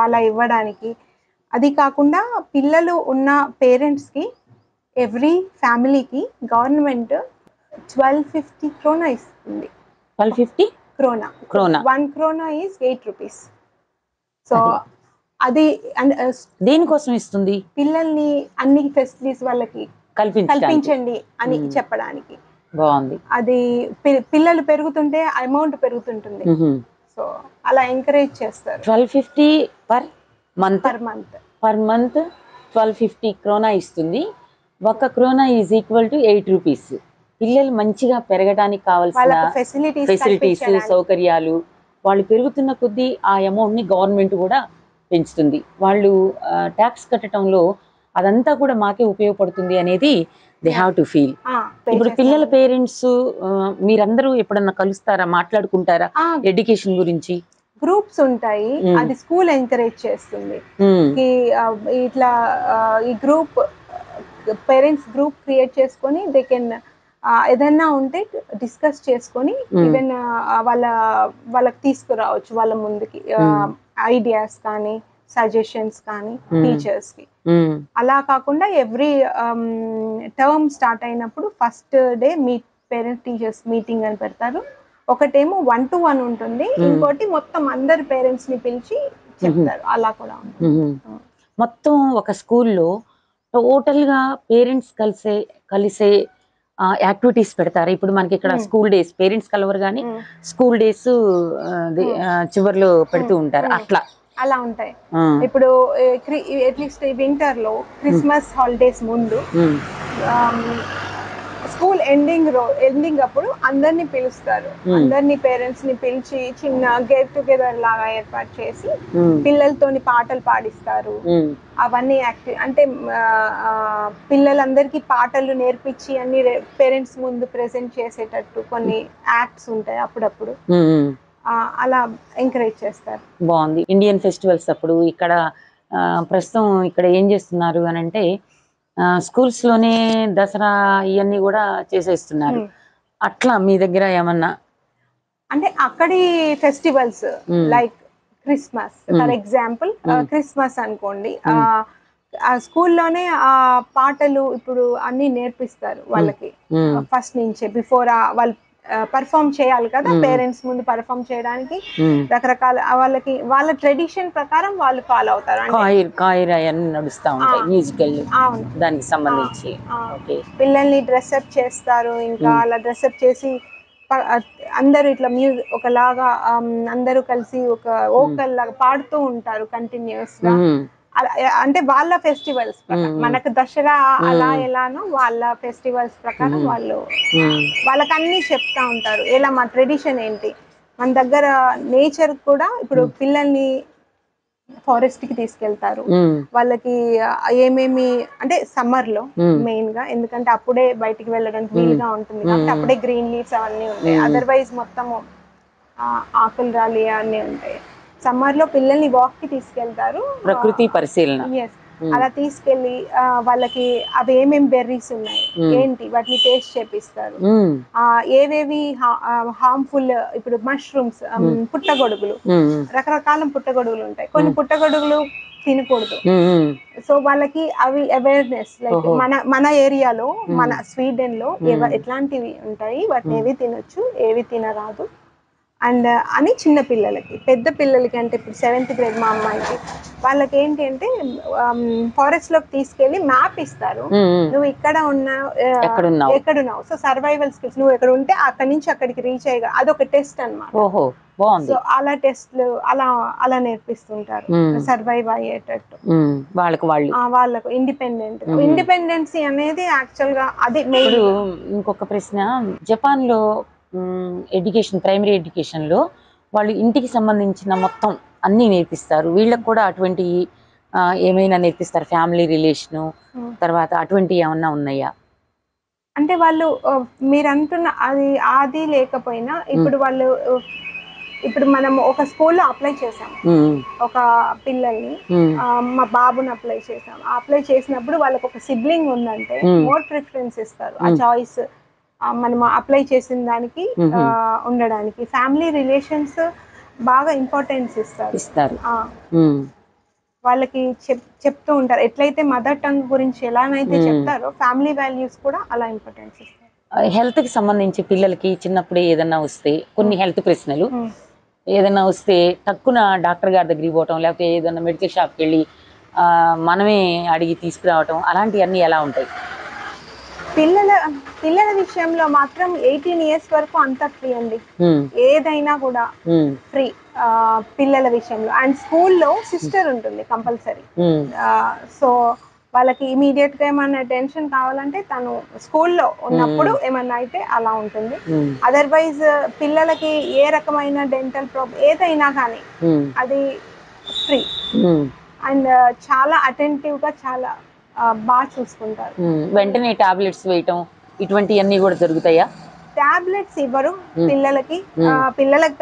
అలా ఇవ్వడానికి. అది కాకుండా పిల్లలు ఉన్న పేరెంట్స్ కి ఎవ్రీ ఫ్యామిలీకి గవర్నమెంట్ 1250 krona ఇస్తుంది. 1250 krona 1 krona is 8 rupees. So అది దేనికోసం ఇస్తుంది? పిల్లల్ని అన్ని ఫెసిలిటీస్ వాళ్ళకి కల్పించండి అని చెప్పడానికి. బాగుంది. అది పిల్లలు పెరుగుతుంటే అమౌంట్ పెరుగుతుంటుంది, సో అలా ఎంకరేజ్ చేస్తారు. 1250 పర్ మంత్ 1250 krona ఇస్తుంది. 1 krona is equal to 8 rupees. పిల్లలు మంచిగా పెరగడానికి కావాల్సిన ఫెసిలిటీస్, సౌకర్యాలు వాళ్ళు పెరుగుతున్న కొద్దీ ఆ అమౌంట్ ని గవర్నమెంట్ కూడా పెంచుతుంది. వాళ్ళు ట్యాక్స్ కట్టడంలో అదంతా కూడా మాకే ఉపయోగపడుతుంది అనేది దే హ్యావ్ టు ఫీల్. ఇప్పుడు పిల్లల పేరెంట్స్ మీరందరూ ఎప్పుడన్నా కలుస్తారా, మాట్లాడుకుంటారా ఎడ్యుకేషన్ గురించి? గ్రూప్స్ ఉంటాయి, అది స్కూల్ ఎంకరేజ్ చేస్తుంది. ఇట్లా ఈ గ్రూప్ పేరెంట్స్ గ్రూప్ క్రియేట్ చేసుకొని దే కెన్ ఏదైనా ఉంటే డిస్కస్ చేసుకొని ఈవెన్ వాళ్ళకి తీసుకురావచ్చు వాళ్ళ ముందుకి ఐడియాస్ కానీ సజెషన్స్ కానీ టీచర్స్ కి. అలా కాకుండా ఎవ్రీ టర్మ్ స్టార్ట్ అయినప్పుడు first day parents teachers meeting అని పెడతారు. ఒకటేమో 1-to-1 ఉంటుంది, ఇంకోటి మొత్తం అందరి పేరెంట్స్ ని పిలిచి చెప్తారు, అలా కూడా ఉంటుంది. మొత్తం ఒక స్కూల్లో టోటల్ గా పేరెంట్స్ కలిసే యాక్టివిటీస్ పెడతారు. ఇప్పుడు మనకి ఇక్కడ స్కూల్ డేస్ పేరెంట్స్ కలవరు కానీ స్కూల్ డేస్ చివర్లో పెడుతూ ఉంటారు, అలా ఉంటాయి. ఇప్పుడు అట్లీస్ట్ వింటర్ లో క్రిస్మస్ హాలిడేస్ ముందు స్కూల్ ఎండింగ్ అప్పుడు అందరినీ పిలుస్తారు. అందరినీ పేరెంట్స్ ని పిలిచి చిన్న గెట్ టుగెదర్ లాగా ఏర్పాటు చేసి పిల్లలతోని పాటలు పాడిస్తారు. అవన్నీ అంటే పిల్లలందరికీ పాటలు నేర్పించి అన్ని పేరెంట్స్ ముందు ప్రెజెంట్ చేసేటట్టు కొన్ని యాక్ట్స్ ఉంటాయి అప్పుడప్పుడు. అలా ఎంకరేజ్ చేస్తారు. బాగుంది. ఇండియన్ ఫెస్టివల్స్ అప్పుడు ఇక్కడ ప్రస్తుతం ఇక్కడ ఏం చేస్తున్నారు అని అంటే స్కూల్స్ లోనే దసరా ఇవన్నీ కూడా చేసేస్తున్నారు. అట్లా మీ దగ్గర ఏమన్నా అంటే అక్కడి festivals like Christmas for example, Christmas అనుకోండి, ఆ స్కూల్లోనే ఆ పాటలు ఇప్పుడు అన్ని నేర్పిస్తారు వాళ్ళకి ఫస్ట్ నుంచే. బిఫోర్ వాళ్ళు పర్ఫామ్ చేయాలి కదా, పేరెంట్స్ ముందు పర్ఫామ్ చేయడానికి రకరకాల వాళ్ళ ట్రెడిషన్ ప్రకారం వాళ్ళు ఫాలో అవుతారు. నడుస్తా ఉంటాయి మ్యూజికల్ దానికి సంబంధించి పిల్లల్ని డ్రెస్అప్ చేస్తారు. ఇంకా అలా డ్రెస్అప్ చేసి అందరూ ఇట్లా ఒకలాగా అందరూ కలిసి ఒక ఓకల్ లాగా పాడుతూ ఉంటారు కంటిన్యూస్ గా. అంటే వాళ్ళ ఫెస్టివల్స్ ప్రకారం, మనకు దసరా అలా ఎలానో వాళ్ళ ఫెస్టివల్స్ ప్రకారం వాళ్ళకన్నీ చెప్తా ఉంటారు. ఎలా మా ట్రెడిషన్ ఏంటి, మన దగ్గర నేచర్ కూడా. ఇప్పుడు పిల్లల్ని ఫారెస్ట్ కి తీసుకెళ్తారు. వాళ్ళకి ఏమేమి అంటే సమ్మర్ లో మెయిన్ గా, ఎందుకంటే అప్పుడే బయటికి వెళ్ళడానికి వీలుగా ఉంటుంది కాబట్టి అప్పుడే గ్రీన్ లీవ్స్ అవన్నీ ఉంటాయి. అదర్వైజ్ మొత్తము ఆకులు రాలి అన్నీ ఉంటాయి. సమ్మర్ లో పిల్లల్ని వాక్ కి తీసుకెళ్తారు, ప్రకృతి పరిశీలన. అలా తీసుకెళ్లి వాళ్ళకి అవి ఏమేమి బెర్రీస్ ఉన్నాయి ఏంటి వాటిని టేస్ట్ చేపిస్తారు. ఏవేవి హార్మ్ఫుల్, ఇప్పుడు మష్రూమ్స్, పుట్టగొడుగులు, రకరకాల పుట్టగొడుగులు ఉంటాయి. కొన్ని పుట్టగొడుగులు తినకూడదు. సో వాళ్ళకి అవి అవేర్నెస్, లైక్ మన ఏరియాలో మన స్వీడన్ లో ఎట్లాంటివి ఉంటాయి, వాటిని ఏవి తినొచ్చు ఏవి తినరాదు అండ్ అని చిన్న పిల్లలకి. పెద్ద పిల్లలకి అంటే ఇప్పుడు 7th grade మా అమ్మాయికి, వాళ్ళకి ఏంటి అంటే ఫారెస్ట్ లోకి తీసుకెళ్లి మ్యాప్ ఇస్తారు. నువ్వు ఇక్కడ ఎక్కడున్నావు, సో సర్వైవల్ స్కిల్స్, నువ్వు ఎక్కడ ఉంటే అక్కడి నుంచి అక్కడికి రీచ్ అయ్యగా అదొక టెస్ట్ అన్నమాట. సో అలా టెస్ట్లు అలా నేర్పిస్తుంటారు సర్వైవ్ అయ్యేటట్టు వాళ్ళకు ఇండిపెండెన్సీ అనేది యాక్చువల్ గా అది మెయిన్. ఇంకొక ప్రశ్న, జపాన్ లో ఎడ్యుకేషన్, ప్రైమరీ ఎడ్యుకేషన్ లో వాళ్ళు ఇంటికి సంబంధించిన మొత్తం అన్ని నేర్పిస్తారు. వీళ్ళకి కూడా అటువంటి ఏమైనా నేర్పిస్తారు? ఫ్యామిలీ రిలేషను తర్వాత అటువంటి ఏమన్నా ఉన్నాయా? అంటే వాళ్ళు మీరు అంటున్న అది లేకపోయినా ఇప్పుడు మనం ఒక స్కూల్లో అప్లై చేసాం ఒక పిల్లల్ని, మా బాబుని అప్లై చేసాం. అప్లై చేసినప్పుడు వాళ్ళకి ఒక సిబ్లింగ్ ఉందంటే మోర్ ప్రిఫరెన్స్ ఇస్తారు. ఆ చాయిస్ మనం అప్లై చేసిన దానికి ఉండడానికి ఫ్యామిలీ రిలేషన్స్ బాగా ఇంపార్టెన్స్ ఇస్తారు. వాళ్ళకి చెప్తూ ఉంటారు. ఎట్లయితే మదర్ టంగ్ గురించి ఎలానైతే చెప్తారో ఫ్యామిలీ వాల్యూస్ కూడా అలా ఇంపార్టెన్స్ ఇస్తారు. హెల్త్ కి సంబంధించి పిల్లలకి చిన్నప్పుడే ఏదన్నా వస్తే, కొన్ని హెల్త్ ప్రశ్నలు ఏదన్నా వస్తే టక్కున డాక్టర్ గారి దగ్గరికి పోవటం, లేకపోతే ఏదన్నా మెడికల్ షాప్కి వెళ్ళి మనమే అడిగి తీసుకురావటం, అలాంటివన్నీ ఎలా ఉంటాయి? పిల్లల విషయంలో మాత్రం 18 years వరకు అంతా ఫ్రీ అండి. ఏదైనా కూడా ఫ్రీ పిల్లల విషయంలో. అండ్ స్కూల్లో సిస్టర్ ఉంటుంది కంపల్సరీ. సో వాళ్ళకి ఇమీడియట్ గా ఏమన్నా అటెన్షన్ కావాలంటే తను స్కూల్లో ఉన్నప్పుడు ఏమన్నా అయితే అలా ఉంటుంది. అదర్వైజ్ పిల్లలకి ఏ రకమైన డెంటల్ ప్రాబ్లం ఏదైనా కానీ అది ఫ్రీ. అండ్ చాలా అటెంటివ్ గా చాలా బాగా చూసుకుంటారు. వెంటనే టాబ్లెట్స్ వేయటం ఇటువంటివన్నీ కూడా జరుగుతాయా? టాబ్లెట్స్ ఇవ్వరు పిల్లలకి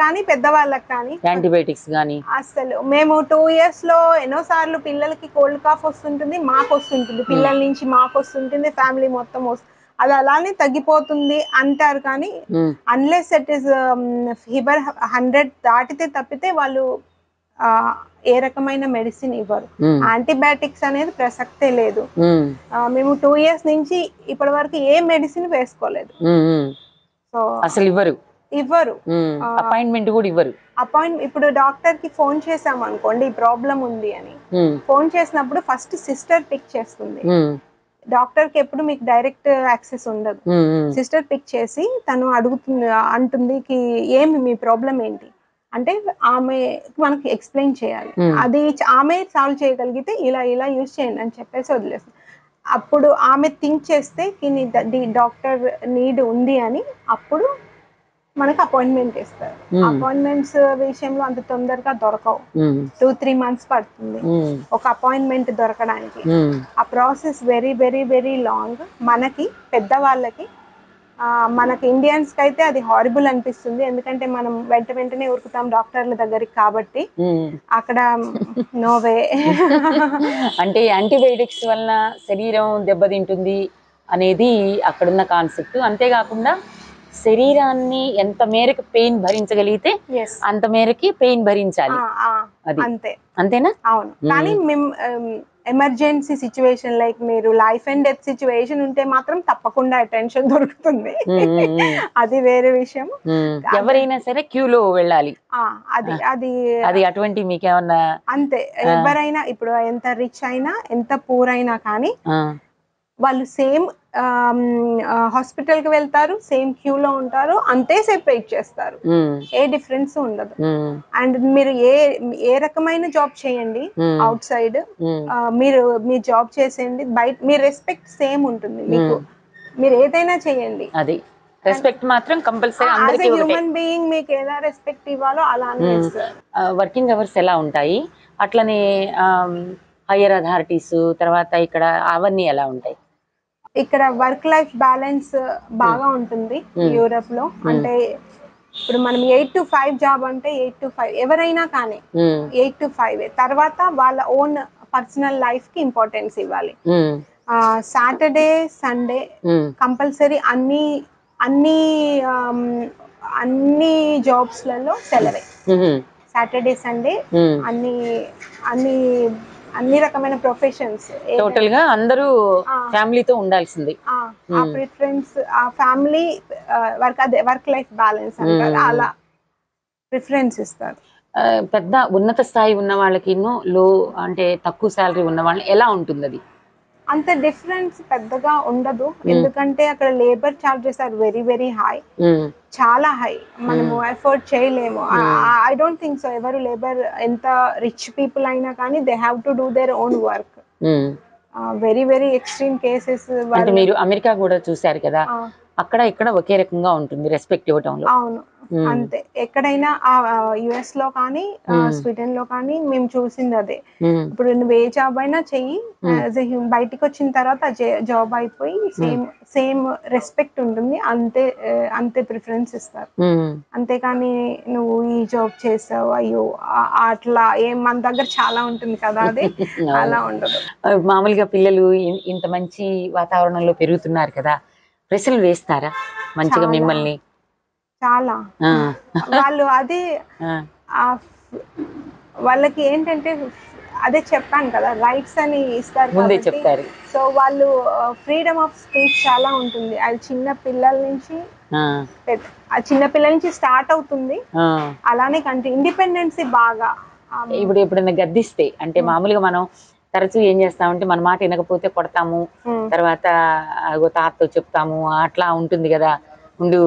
కానీ పెద్దవాళ్ళకి కానీ, యాంటీబయాటిక్స్ కానీ అసలు. మేము 2 years లో ఎన్నోసార్లు పిల్లలకి కోల్డ్ కాఫ్ వస్తుంటుంది, మాకు వస్తుంటుంది, పిల్లల నుంచి మాకు వస్తుంటుంది, ఫ్యామిలీ మొత్తం వస్తుంది. అది అలానే తగ్గిపోతుంది అంటారు కానీ అన్లెస్ ఇట్ ఈస్ ఫీవర్ 100 దాటితే తప్పితే వాళ్ళు ఏ రకమైన మెడిసిన్ ఇవ్వరు. యాంటీబయాటిక్స్ అనేది ప్రసక్తే లేదు. మేము 2 years నుంచి ఇప్పటి వరకు ఏ మెడిసిన్ వేసుకోలేదు. సో అసలు ఇవ్వరు. అపాయింట్మెంట్ కూడా ఇవ్వరు. ఇప్పుడు డాక్టర్ కి ఫోన్ చేసాం అనుకోండి, ఈ ప్రాబ్లం ఉంది అని, ఫోన్ చేసినప్పుడు ఫస్ట్ సిస్టర్ పిక్ చేస్తుంది. డాక్టర్ కి ఎప్పుడు మీకు డైరెక్ట్ యాక్సెస్ ఉండదు. సిస్టర్ పిక్ చేసి తను అంటుంది కి ఏమి మీ ప్రాబ్లం ఏంటి అంటే ఆమె మనకి ఎక్స్ప్లెయిన్ చేయాలి. అది ఆమె సాల్వ్ చేయగలిగితే ఇలా యూజ్ చేయండి అని చెప్పేసి వదిలేస్తుంది. అప్పుడు ఆమె థింక్ చేస్తే డాక్టర్ నీడ్ ఉంది అని అప్పుడు మనకు అపాయింట్మెంట్ ఇస్తారు. అపాయింట్మెంట్స్ విషయంలో అంత తొందరగా దొరకవు, 2-3 months పడుతుంది ఒక అపాయింట్మెంట్ దొరకడానికి. ఆ process very very very long. మనకి పెద్దవాళ్ళకి, మనకి ఇండియన్స్కి అయితే అది హారిబుల్ అనిపిస్తుంది, ఎందుకంటే మనం వెంటనే ఉరుకుతాం డాక్టర్ల దగ్గరికి కాబట్టి. అక్కడ నోవే. అంటే యాంటీబయాటిక్స్ వలన శరీరం దెబ్బతింటుంది అనేది అక్కడున్న కాన్సెప్ట్. అంతేకాకుండా శరీరాన్ని ఎంత మేరకు పెయిన్ భరించగలిగితే అంత మేరకి పెయిన్ భరించాలి, అది అంతేనా? అవును. కానీ మేము ఎమర్జెన్సీ సిచ్యువేషన్, లైక్ మీరు లైఫ్ అండ్ డెత్ సిచ్యువేషన్ ఉంటే మాత్రం తప్పకుండా అటెన్షన్ దొరుకుతుంది, అది వేరే విషయం. ఎవరైనా సరే క్యూలో వెళ్ళాలి, అది అది అది అటువంటి మీకేమన్నా? అంతే, ఎవరైనా ఇప్పుడు ఎంత రిచ్ అయినా ఎంత పూర్ అయినా కానీ వాళ్ళు సేమ్ హాస్పిటల్ కి వెళ్తారు, సేమ్ క్యూ లో ఉంటారు, అంతే సేపు వెయిట్ చేస్తారు, ఏ డిఫరెన్స్ ఉండదు. అండ్ మీరు ఏ రకమైన జాబ్ చేయండి అవుట్ సైడ్, మీరు మీ జాబ్ చేసేయండి, బయట మీ రెస్పెక్ట్ సేమ్ ఉంటుంది మీకు, మీరు ఏదైనా చేయండి, అది రెస్పెక్ట్ మాత్రం కంపల్సరీ అందరికీ. హ్యూమన్ బీయింగ్ మీకు ఎలా రెస్పెక్ట్ ఇవ్వాలో అలానే ఇస్తారు. వర్కింగ్ అవర్స్ ఎలా ఉంటాయి, అట్లనే హైయర్ అథారిటీస్ తర్వాత ఇక్కడ అవన్నీ ఎలా ఉంటాయి? ఇక్కడ వర్క్ లైఫ్ బ్యాలెన్స్ బాగా ఉంటుంది యూరప్ లో. అంటే ఇప్పుడు మనం 8 to 5 జాబ్ అంటే 8 to 5 ఎవరైనా కానీ 8 to 5 తర్వాత వాళ్ళ ఓన్ పర్సనల్ లైఫ్ కి ఇంపార్టెన్స్ ఇవ్వాలి. సాటర్డే సండే కంపల్సరీ అన్ని జాబ్స్ లలో సెలవే. సాటర్డే సండే అన్ని రకమైన ప్రొఫెషన్స్ టోటల్ గా అందరూ ఫ్యామిలీతో ఉండాల్సింది. ఆ ప్రిఫరెన్స్, ఆ ఫ్యామిలీ వర్క్ లైఫ్ బ్యాలెన్స్ అంటారు, అలా ప్రిఫరెన్స్ ఇస్తారు. పెద్ద ఉన్నత స్థాయి ఉన్న వాళ్ళకి లో అంటే తక్కువ శాలరీ ఉన్న వాళ్ళని ఎలా ఉంటుంది? అది అంత డిఫరెన్స్ పెద్దగా ఉండదు, ఎందుకంటే అక్కడ labour charges are very very high, చాలా హై, మనము ఎఫోర్డ్ చేయలేము. ఐ డోంట్ థింక్ సో ఎవరు లేబర్ ఎంత రిచ్ పీపుల్ అయినా కానీ they have to do their own work. Very very extreme cases. అంటే మీరు అమెరికా కూడా చూశారు కదా, అక్కడ ఇక్కడ ఒకే రకంగా ఉంటుంది రెస్పెక్ట్ ఇవ్వటంలో. అవును, అంతే. ఎక్కడైనా యుఎస్ లో కానీ స్వీడన్ లో కానీ మేము చూసింది అదే. ఇప్పుడు నువ్వు ఏ జాబ్ అయినా చెయ్యి, బయటికి వచ్చిన తర్వాత జాబ్ అయిపోయి సేమ్ రెస్పెక్ట్ ఉంటుంది, అంతే ప్రిఫరెన్స్ ఇస్తారు. అంతేకాని నువ్వు ఈ జాబ్ చేసావు అయ్యో అట్లా మన దగ్గర చాలా ఉంటుంది కదా, అది అలా ఉండదు. మామూలుగా పిల్లలు ఇంత మంచి వాతావరణంలో పెరుగుతున్నారు కదా, ప్రశ్నలు వేస్తారా మంచిగా మిమ్మల్ని? చాలా. వాళ్ళు అదే వాళ్ళకి ఏంటంటే అదే చెప్పాను కదా, రైట్స్ అని ఇస్తారు ముందే చెప్తారు. సో వాళ్ళు ఫ్రీడమ్ ఆఫ్ స్పీచ్ చాలా ఉంటుంది. అది చిన్న పిల్లల నుంచి స్టార్ట్ అవుతుంది, అలానే ఇండిపెండెన్సీ బాగా. ఇప్పుడు ఎప్పుడైనా గద్దిస్తే అంటే మామూలుగా మనం తరచూ ఏం చేస్తామంటే మన మాట వినకపోతే కొడతాము, తర్వాత తాతతో చెప్తాము, అట్లా ఉంటుంది కదా, ఉండు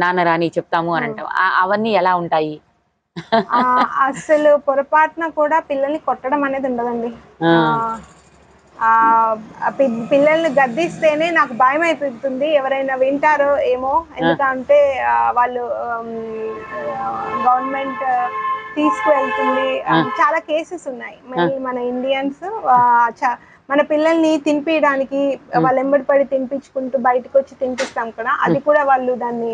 నాన్న రాని చెప్తాము అని అంటాం. అవన్నీ ఎలా ఉంటాయి? అసలు పొరపాటున కూడా పిల్లల్ని కొట్టడం అనేది ఉండదండి. పిల్లల్ని గద్దిస్తేనే నాకు భయం అయిపోతుంది, ఎవరైనా వింటారో ఏమో, ఎందుకంటే వాళ్ళు గవర్నమెంట్ తీసుకువెళ్తుంది. చాలా కేసెస్ ఉన్నాయి. మన ఇండియన్స్ మన పిల్లల్ని తినిపించడానికి వాళ్ళు ఎంబడి పడి తినిపించుకుంటూ బయటకు వచ్చి తినిపిస్తాం కదా, అది కూడా వాళ్ళు దాన్ని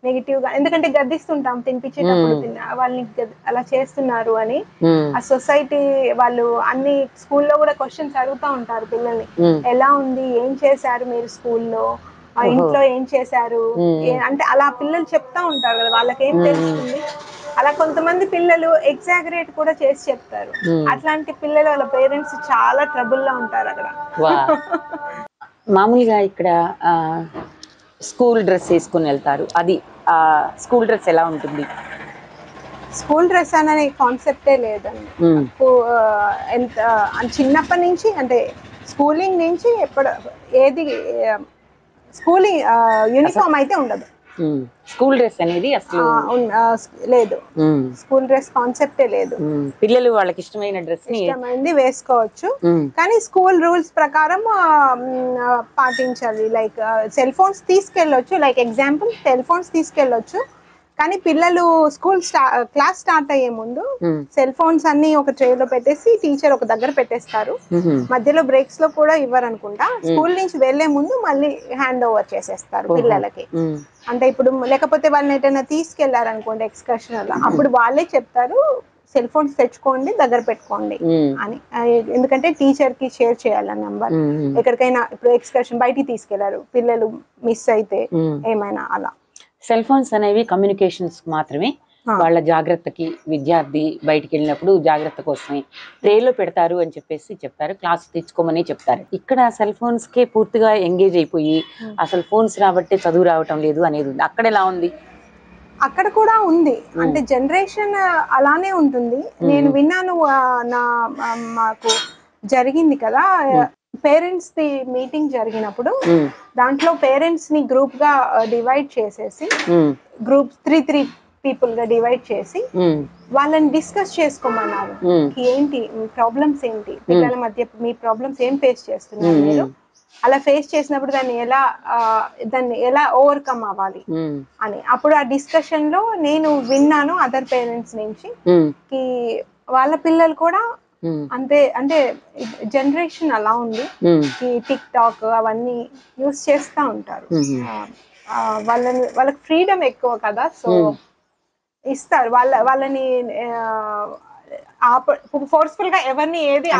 నెగిటివ్ గా, ఎందుకంటే గద్దిస్తుంటాం తినిపించేటప్పుడు, వాళ్ళని అలా చేస్తున్నారు అని. ఆ సొసైటీ వాళ్ళు అన్ని స్కూల్లో కూడా క్వశ్చన్స్ అడుగుతూ ఉంటారు పిల్లల్ని, ఎలా ఉంది, ఏం చేశారు మీరు స్కూల్లో, ఇంట్లో ఏం చేశారు అంటే అలా పిల్లలు చెప్తా ఉంటారు కదా, వాళ్ళకేం తెలుస్తుంది. అలా కొంతమంది పిల్లలు ఎగ్జాగరేట్ కూడా చేసి చెప్తారు. అట్లాంటి పిల్లలు వాళ్ళ పేరెంట్స్ చాలా ట్రబుల్ లో ఉంటారు అక్కడ. మామూలుగా ఇక్కడ స్కూల్ డ్రెస్ వేసుకుని వెళ్తారు, అది స్కూల్ డ్రెస్ ఎలా ఉంటుంది? స్కూల్ డ్రెస్ అనే కాన్సెప్టే లేదండి. ఎంత చిన్నప్పటి నుంచి అంటే స్కూలింగ్ నుంచి ఏది స్కూలింగ్ యూనిఫామ్ అయితే ఉండదు. స్కూల్ డ్రెస్ అనేది అసలు లేదు, స్కూల్ డ్రెస్ కాన్సెప్టే లేదు. పిల్లలు వాళ్ళకి ఇష్టమైన డ్రెస్ ఇష్టమైంది వేసుకోవచ్చు, కానీ స్కూల్ రూల్స్ ప్రకారం పాటించాలి. లైక్ సెల్ ఫోన్స్ తీసుకెళ్ళొచ్చు, లైక్ ఎగ్జాంపుల్ సెల్ ఫోన్స్ తీసుకెళ్ళొచ్చు, కానీ పిల్లలు క్లాస్ స్టార్ట్ అయ్యే ముందు సెల్ ఫోన్స్ అన్ని ఒక ట్రేలో పెట్టేసి టీచర్ ఒక దగ్గర పెట్టేస్తారు. మధ్యలో బ్రేక్స్ లో కూడా ఇవ్వరు అనుకుంటా. స్కూల్ నుంచి వెళ్లే ముందు మళ్ళీ హ్యాండ్ ఓవర్ చేసేస్తారు పిల్లలకి. అంటే ఇప్పుడు లేకపోతే వాళ్ళని ఎటైనా తీసుకెళ్లారనుకోండి ఎక్స్కర్షన్ అలా, అప్పుడు వాళ్ళే చెప్తారు సెల్ ఫోన్స్ తెచ్చుకోండి, దగ్గర పెట్టుకోండి అని. ఎందుకంటే టీచర్ కి షేర్ చేయాలి నెంబర్. ఎక్కడికైనా ఇప్పుడు ఎక్స్కర్షన్ బయటికి తీసుకెళ్లారు, పిల్లలు మిస్ అయితే ఏమైనా అలా. సెల్ ఫోన్స్ అనేవి కమ్యూనికేషన్స్ మాత్రమే, వాళ్ళ జాగ్రత్తకి, విద్యార్థి బయటికి వెళ్ళినప్పుడు జాగ్రత్త కోసమే ట్రేలో పెడతారు అని చెప్పేసి చెప్తారు, క్లాస్ తెచ్చుకోమని చెప్తారు. ఇక్కడ సెల్ ఫోన్స్ కే పూర్తిగా ఎంగేజ్ అయిపోయి అసలు ఫోన్స్ రాబట్టే చదువు రావటం లేదు అనేది ఉంది. అక్కడ ఎలా ఉంది? అక్కడ కూడా ఉంది, అంటే జనరేషన్ అలానే ఉంటుంది. నేను విన్నాను, మాకు జరిగింది కదా పేరెంట్స్ ది మీటింగ్ జరిగినప్పుడు, దాంట్లో పేరెంట్స్ ని గ్రూప్ గా డివైడ్ చేసేసి, గ్రూప్స్ 3 పీపుల్ గా డివైడ్ చేసి వాళ్ళని డిస్కస్ చేసుకోమన్నారు. ఏంటి ప్రాబ్లమ్స్, ఏంటి పిల్లల మధ్య మీ ప్రాబ్లమ్స్ ఏం ఫేస్ చేస్తున్నారు మీరు, అలా ఫేస్ చేసినప్పుడు దాన్ని ఎలా ఓవర్కమ్ అవ్వాలి అని. అప్పుడు ఆ డిస్కషన్ లో నేను విన్నాను అదర్ పేరెంట్స్ నుంచి, కి వాళ్ళ పిల్లలు కూడా అంతే, అంటే జనరేషన్ అలా ఉంది, టిక్ టాక్ అవన్నీ యూస్ చేస్తూ ఉంటారు. వాళ్ళకి ఫ్రీడమ్ ఎక్కువ కదా, సో ఇస్తారు వాళ్ళని ఫోర్స్ఫుల్ గా ఎవరిని ఏది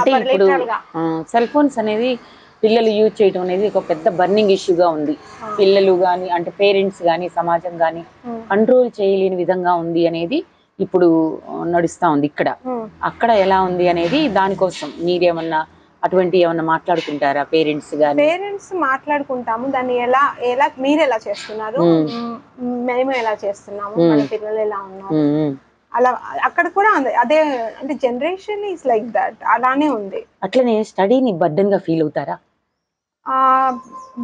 సెల్ ఫోన్స్ అనేది పిల్లలు యూజ్ చేయడం అనేది ఒక పెద్ద బర్నింగ్ ఇష్యూగా ఉంది. పిల్లలు గాని, అంటే పేరెంట్స్ గాని, సమాజం గాని కంట్రోల్ చేయలేని విధంగా ఉంది అనేది ఇప్పుడు నడుస్తా ఉంది ఇక్కడ. అక్కడ ఎలా ఉంది అనేది, దానికోసం మీరేమన్నా అటువంటి ఏమన్నా మాట్లాడుకుంటారా? పేరెంట్స్ మాట్లాడుకుంటాము, దాన్ని ఎలా మీరు ఎలా చేస్తున్నారు, మేము ఎలా చేస్తున్నాము, మన పిల్లలు ఎలా ఉన్నారు, అలా అక్కడ కూడా అదే. అంటే జనరేషన్ ఈస్ లైక్ దట్, అలానే ఉంది. అట్లనే స్టడీని బర్డెన్ గా ఫీల్ అవుతారా?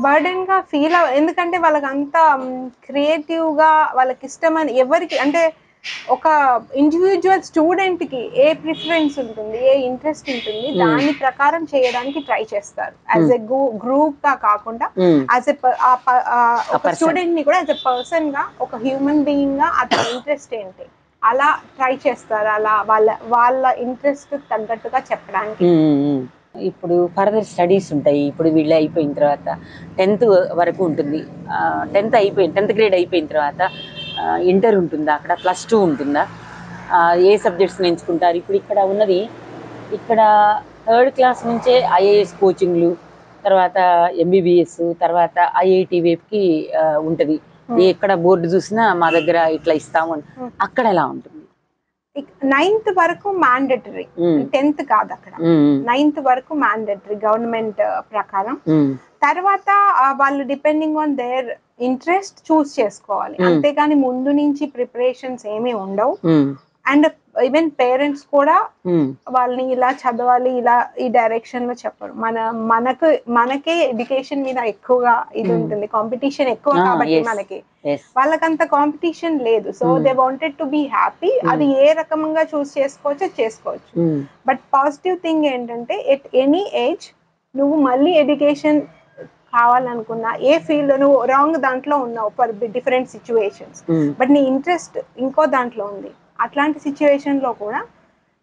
బర్డెన్ గా ఫీల్ ఎందుకంటే వాళ్ళకి అంత క్రియేటివ్ గా వాళ్ళకి ఇష్టమని ఎవరికి, అంటే ఒక ఇండివిజువల్ స్టూడెంట్ కి ఏ ప్రిఫరెన్స్ ఉంటుంది, ఏ ఇంట్రెస్ట్ ఉంటుంది, దాని ప్రకారం చేయడానికి ట్రై చేస్తారు. యాజ్ ఎ గ్రూప్ గా కాకుండా యాజ్ ఒక స్టూడెంట్ ని కూడా యాజ్ ఎ పర్సన్ గా, ఒక హ్యూమన్ బీయింగ్ గా అతని ఇంట్రెస్ట్ ఏంటి అలా ట్రై చేస్తారు. అలా వాళ్ళ ఇంట్రెస్ట్ తగ్గట్టుగా చెప్పడానికి. ఇప్పుడు ఫర్దర్ స్టడీస్ ఉంటాయి. ఇప్పుడు వీళ్ళు అయిపోయిన తర్వాత 10th వరకు ఉంటుంది. 10th గ్రేడ్ అయిపోయిన తర్వాత ఇంటర్ ఉంటుందా, అక్కడ +2 ఉంటుందా, ఏ సబ్జెక్ట్స్ ఎంచుకుంటారు? ఇప్పుడు ఇక్కడ ఉన్నది, ఇక్కడ 3rd క్లాస్ నుంచే ఐఏఎస్ కోచింగ్లు, తర్వాత MBBS, తర్వాత IIT వైపుకి ఉంటుంది. ఎక్కడ బోర్డు చూసినా మా దగ్గర ఇట్లా ఇస్తాము అని. అక్కడ ఎలా ఉంటుంది? 9th వరకు మ్యాండేటరీ, 10th కాదు అక్కడ. 9th వరకు మ్యాండేటరీ గవర్నమెంట్ ప్రకారం. తర్వాత వాళ్ళు డిపెండింగ్ ఆన్ దేర్ ఇంట్రెస్ట్ చూస్ చేసుకోవాలి, అంతేగాని ముందు నుంచి ప్రిపరేషన్స్ ఏమీ ఉండవు. అండ్ ఈవెన్ పేరెంట్స్ కూడా వాళ్ళని ఇలా చదవాలి, ఇలా ఈ డైరెక్షన్ లో చెప్పరు. మనకే ఎడ్యుకేషన్ మీద ఎక్కువగా ఇది ఉంటుంది, కాంపిటీషన్ ఎక్కువ కాబట్టి మనకి, వాళ్ళకంత కాంపిటీషన్ లేదు. So they wanted to be happy. అది ఏ రకంగా చూస్ చేసుకోవచ్చు. బట్ పాజిటివ్ థింగ్ ఏంటంటే, ఎట్ ఎనీ ఏజ్ నువ్వు మళ్ళీ ఎడ్యుకేషన్ కావాలనుకున్నా, ఏ ఫీల్డ్ నువ్వు రాంగ్ దాంట్లో ఉన్నావు ఫర్ డిఫరెంట్ సిచ్యువేషన్స్, బట్ నీ ఇంట్రెస్ట్ ఇంకో దాంట్లో ఉంది, అట్లాంటి సిచ్యువేషన్ లో కూడా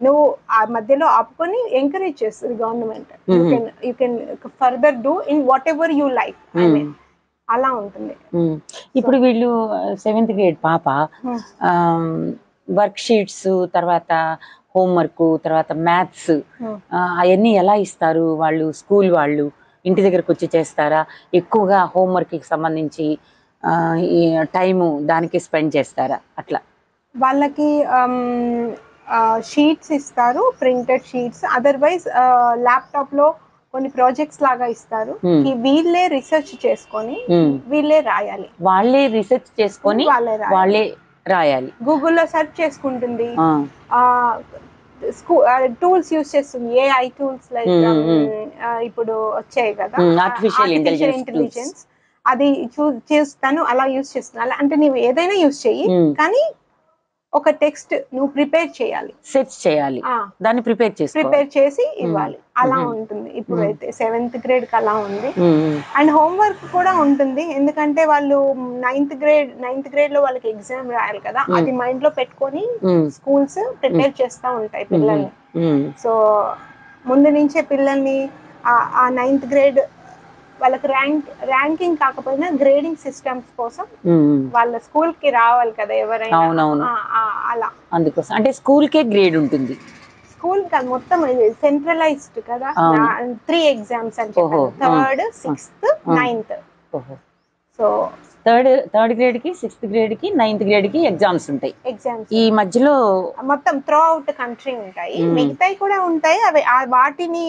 నువ్వు ఆ మధ్యలో ఆపుకొని ఎంకరేజ్ చేస్తుంది government. You can further do in what ever you like, I mean అలా ఉంటుంది. ఇప్పుడు వీళ్ళు 7th గ్రేడ్ పాప వర్క్ షీట్స్, తర్వాత హోంవర్క్, తర్వాత మ్యాథ్స్ అవన్నీ ఎలా ఇస్తారు వాళ్ళు? స్కూల్ వాళ్ళు ఇంటి దగ్గరకు వచ్చి చేస్తారా? ఎక్కువగా హోంవర్క్ కి సంబంధించి టైము దానికి స్పెండ్ చేస్తారా? అట్లా వాళ్ళకి షీట్స్ ఇస్తారు, ప్రింటెడ్ షీట్స్. అదర్వైజ్ ల్యాప్టాప్ లో కొన్ని ప్రాజెక్ట్స్ లాగా ఇస్తారు, వీళ్ళే రీసెర్చ్ చేసుకొని వీళ్ళే రాయాలి. వాళ్ళే రీసెర్చ్ చేసుకొని వాళ్ళే రాయాలి. గూగుల్లో సెర్చ్ చేసుకుంటుంది, టూల్స్ యూస్ చేస్తుంది, AI టూల్స్ లైక్ ఇప్పుడు వచ్చాయి కదా, ఆర్టిఫిషియల్ ఇంటెలిజెన్స్. అది చేస్తాను, అలా యూజ్ చేస్తాను. అలా అంటే నువ్వు ఏదైనా యూజ్ చెయ్యి, కానీ ఒక టెక్స్ట్ నువ్వు ప్రిపేర్ చేయాలి, సెర్చ్ చేయాలి, దాన్ని ప్రిపేర్ చేసి ఇవ్వాలి. అలా ఉంటుంది ఇప్పుడు అయితే 7th grade కి అలా ఉంది. అండ్ హోంవర్క్ కూడా ఉంటుంది, ఎందుకంటే వాళ్ళు 9th grade లో వాళ్ళకి ఎగ్జామ్ రాయాలి కదా, అది మైండ్ లో పెట్టుకొని స్కూల్స్ ప్రిపేర్ చేస్తూ ఉంటాయి పిల్లల్ని. సో ముందు నుంచే పిల్లల్ని ఆ 9th grade వాళ్ళకి ర్యాంకింగ్ కాకపోయినా గ్రేడింగ్ సిస్టమ్స్ కోసం వాళ్ళ స్కూల్ కి రావాలి కదా ఎవరైనా. అలా అందుకోసం అంటే స్కూల్ కే గ్రేడ్ ఉంటుంది. స్కూల్ కాదు, మొత్తం సెంట్రలైజ్డ్ కదా. 3 ఎగ్జామ్స్ అని చెప్పాను, 3rd, 6th, 9th. So third grade కి 6th grade కి 9th grade కి ఎగ్జామ్స్ ఉంటాయి. ఈ మధ్యలో మొత్తం త్రూ అవుట్ కంట్రీ ఉంటాయి, మిగతాయి కూడా ఉంటాయి. అవి వాటిని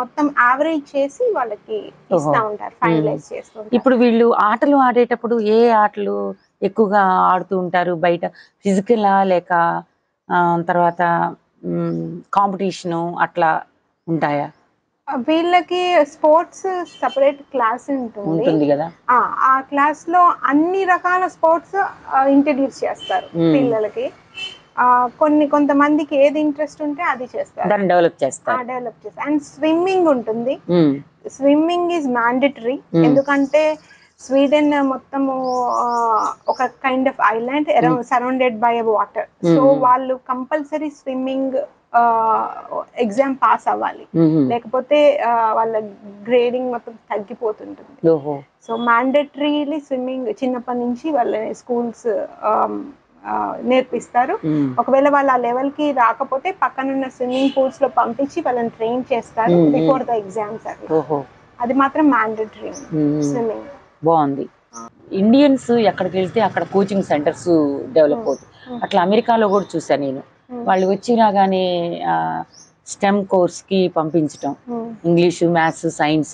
మొత్తం యావరేజ్ చేసి వాళ్ళకి ఇస్తా ఉంటారు, ఫైనలైజ్ చేస్తుంటారు. ఇప్పుడు వీళ్ళు ఆటలు ఆడేటప్పుడు ఏ ఆటలు ఎక్కువగా ఆడుతూ ఉంటారు? బయట ఫిజికలా లేక తర్వాత కాంపిటీషను అట్లా ఉంటాయా? వీళ్ళకి స్పోర్ట్స్ సపరేట్ క్లాస్ ఉంటుంది కదా. ఆ క్లాస్ లో అన్ని రకాల స్పోర్ట్స్ ఇంట్రడ్యూస్ చేస్తారు పిల్లలకి. కొంతమందికి ఏది ఇంట్రెస్ట్ ఉంటే అది చేస్తారు, దాన్ని డెవలప్ చేస్తారు. అండ్ స్విమ్మింగ్ ఉంటుంది. స్విమ్మింగ్ ఈజ్ మ్యాండేటరీ, ఎందుకంటే స్వీడన్ మొత్తము ఒక kind of island surrounded by water. So వాళ్ళు కంపల్సరీ స్విమ్మింగ్ ఎగ్జామ్ పాస్ అవ్వాలి, లేకపోతే వాళ్ళ గ్రేడింగ్ మొత్తం తగ్గిపోతుంటుంది. సో మ్యాండేటరీలీ స్విమ్మింగ్ చిన్నప్పటి నుంచి వాళ్ళ స్కూల్స్ నేర్పిస్తారు. ఒకవేళ వాళ్ళు ఆ లెవెల్ కి రాకపోతే పక్కనున్న స్విమ్మింగ్ పూల్స్ లో పంపించి వాళ్ళని ట్రైన్ చేస్తారు బిఫోర్ ద ఎగ్జామ్స్. అది మాత్రం మ్యాండేటరీ స్విమ్మింగ్. బాగుంది. ఇండియన్స్ ఎక్కడికి వెళ్తే అక్కడ కోచింగ్ సెంటర్స్ డెవలప్ అవుతాయి. అట్లా అమెరికాలో కూడా చూసాను నేను. వాళ్ళు వచ్చి రాగానే స్టెమ్ కోర్స్ కి పంపించటం, English, maths, science,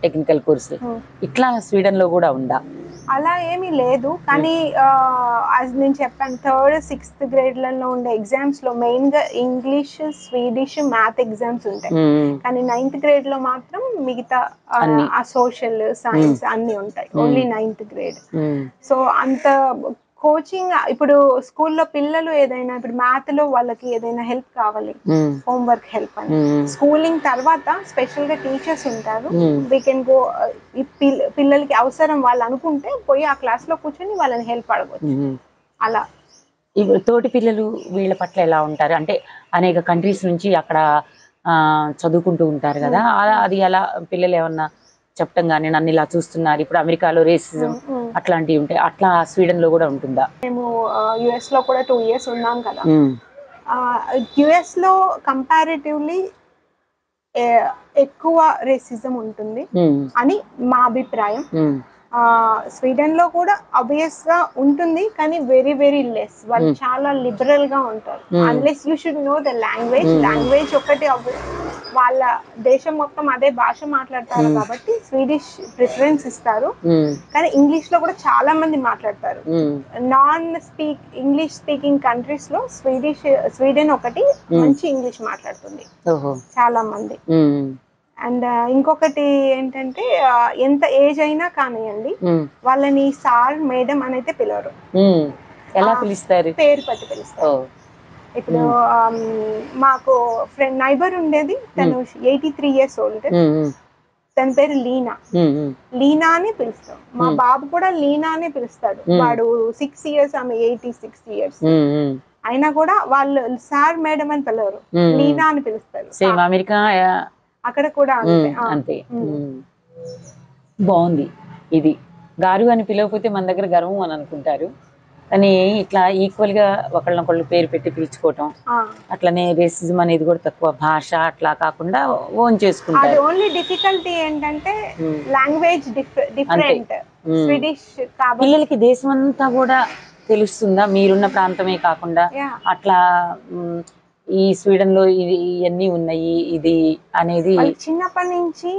technical course, ఇట్లా స్వీడన్ లో కూడా ఉందా? అలా ఏమీ లేదు, కానీ నేను చెప్పాను 3rd, 6th గ్రేడ్లలో ఉండే ఎగ్జామ్స్ లో మెయిన్ గా ఇంగ్లీష్, స్వీడిష్, మ్యాథ్ ఎగ్జామ్స్ ఉంటాయి. కానీ 9th grade లో మాత్రం మిగతా సోషల్, సైన్స్ అన్ని ఉంటాయి, ఓన్లీ 9th grade. సో అంత కోచింగ్ ఇప్పుడు స్కూల్లో పిల్లలు ఏదైనా ఇప్పుడు మ్యాథ్ లో వాళ్ళకి ఏదైనా హెల్ప్ కావాలి, హోంవర్క్ హెల్ప్ అని, స్కూలింగ్ తర్వాత స్పెషల్ గా టీచర్స్ ఉంటారు, వీ కెన్ గో. పిల్లలకి అవసరం వాళ్ళు అనుకుంటే పోయి ఆ క్లాస్ లో కూర్చొని వాళ్ళని హెల్ప్ అడగవచ్చు. అలా తోటి పిల్లలు వీళ్ళ పట్ల ఎలా ఉంటారు? అంటే అనేక కంట్రీస్ నుంచి అక్కడ చదువుకుంటూ ఉంటారు కదా, అది ఎలా పిల్లలు ఏమన్నా చెప్పడం కానీ నన్ను ఇలా చూస్తున్నారు, ఇప్పుడు అమెరికాలో రేసిజం అట్లాంటివి ఉంటాయి, అట్లా స్వీడన్ లో కూడా ఉంటుందా? మేము యుఎస్ లో కూడా 2 years ఉన్నాం కదా. యుఎస్ లో కంపారిటివ్లీ ఎక్కువ రేసిజం ఉంటుంది అని మా అభిప్రాయం. స్వీడన్ లో కూడా ఆబ్వియస్ గా ఉంటుంది, కానీ వెరీ వెరీ లెస్. వాళ్ళు చాలా లిబరల్ గా ఉంటారు. Unless you should know the language ఒకటి, వాళ్ళ దేశం మొత్తం అదే భాష మాట్లాడతారు కాబట్టి స్వీడిష్ ప్రిఫరెన్స్ ఇస్తారు, కానీ ఇంగ్లీష్ లో కూడా చాలా మంది మాట్లాడతారు. ఇంగ్లీష్ స్పీకింగ్ కంట్రీస్ లో స్వీడన్ ఒకటి మంచి ఇంగ్లీష్ మాట్లాడుతుంది చాలా మంది. అండ్ ఇంకొకటి ఏంటంటే ఎంత ఏజ్ అయినా కానివ్వండి వాళ్ళని సార్, మేడం అని అయితే పిలవరు. ఎలా పిలుస్తారు? పేరు పట్టి పిలుస్తారు. ఇప్పుడు మాకు నైబర్ ఉండేది, తను 83 years old, తన పేరు లీనా అని పిలుస్తాం. మా బాబు కూడా లీనా అని పిలుస్తాడు. వాడు 6 years, ఆమె 86 years. అయినా కూడా వాళ్ళు సార్, మేడం అని పిలవరు, లీనా అని పిలుస్తారు. సేమ్ అమెరికా అక్కడ కూడా అంతే. బాగుంది. ఇది గారు అని పిలవకపోతే మన దగ్గర గర్వం అని అనుకుంటారు, కానీ ఇట్లా ఈక్వల్ గా ఒకళ్ళనొకళ్ళు పేరు పెట్టి పిలుచుకోవటం, అట్లనే రేసిజం అనేది కూడా తక్కువ. భాష అట్లా కాకుండా ఓన్ చేసుకుంటారు. ఓన్లీ డిఫికల్టీ ఏంటంటే లాంగ్వేజ్ డిఫరెంట్. స్వీడిష్ కాబట్టి పిల్లలకి దేశం అంతా కూడా తెలుస్తుందా? మీరున్న ప్రాంతమే కాకుండా అట్లా ఈ స్వీడన్ లో ఇవన్నీ ఉన్నాయి ఇది అనేది చిన్నప్పటి నుంచి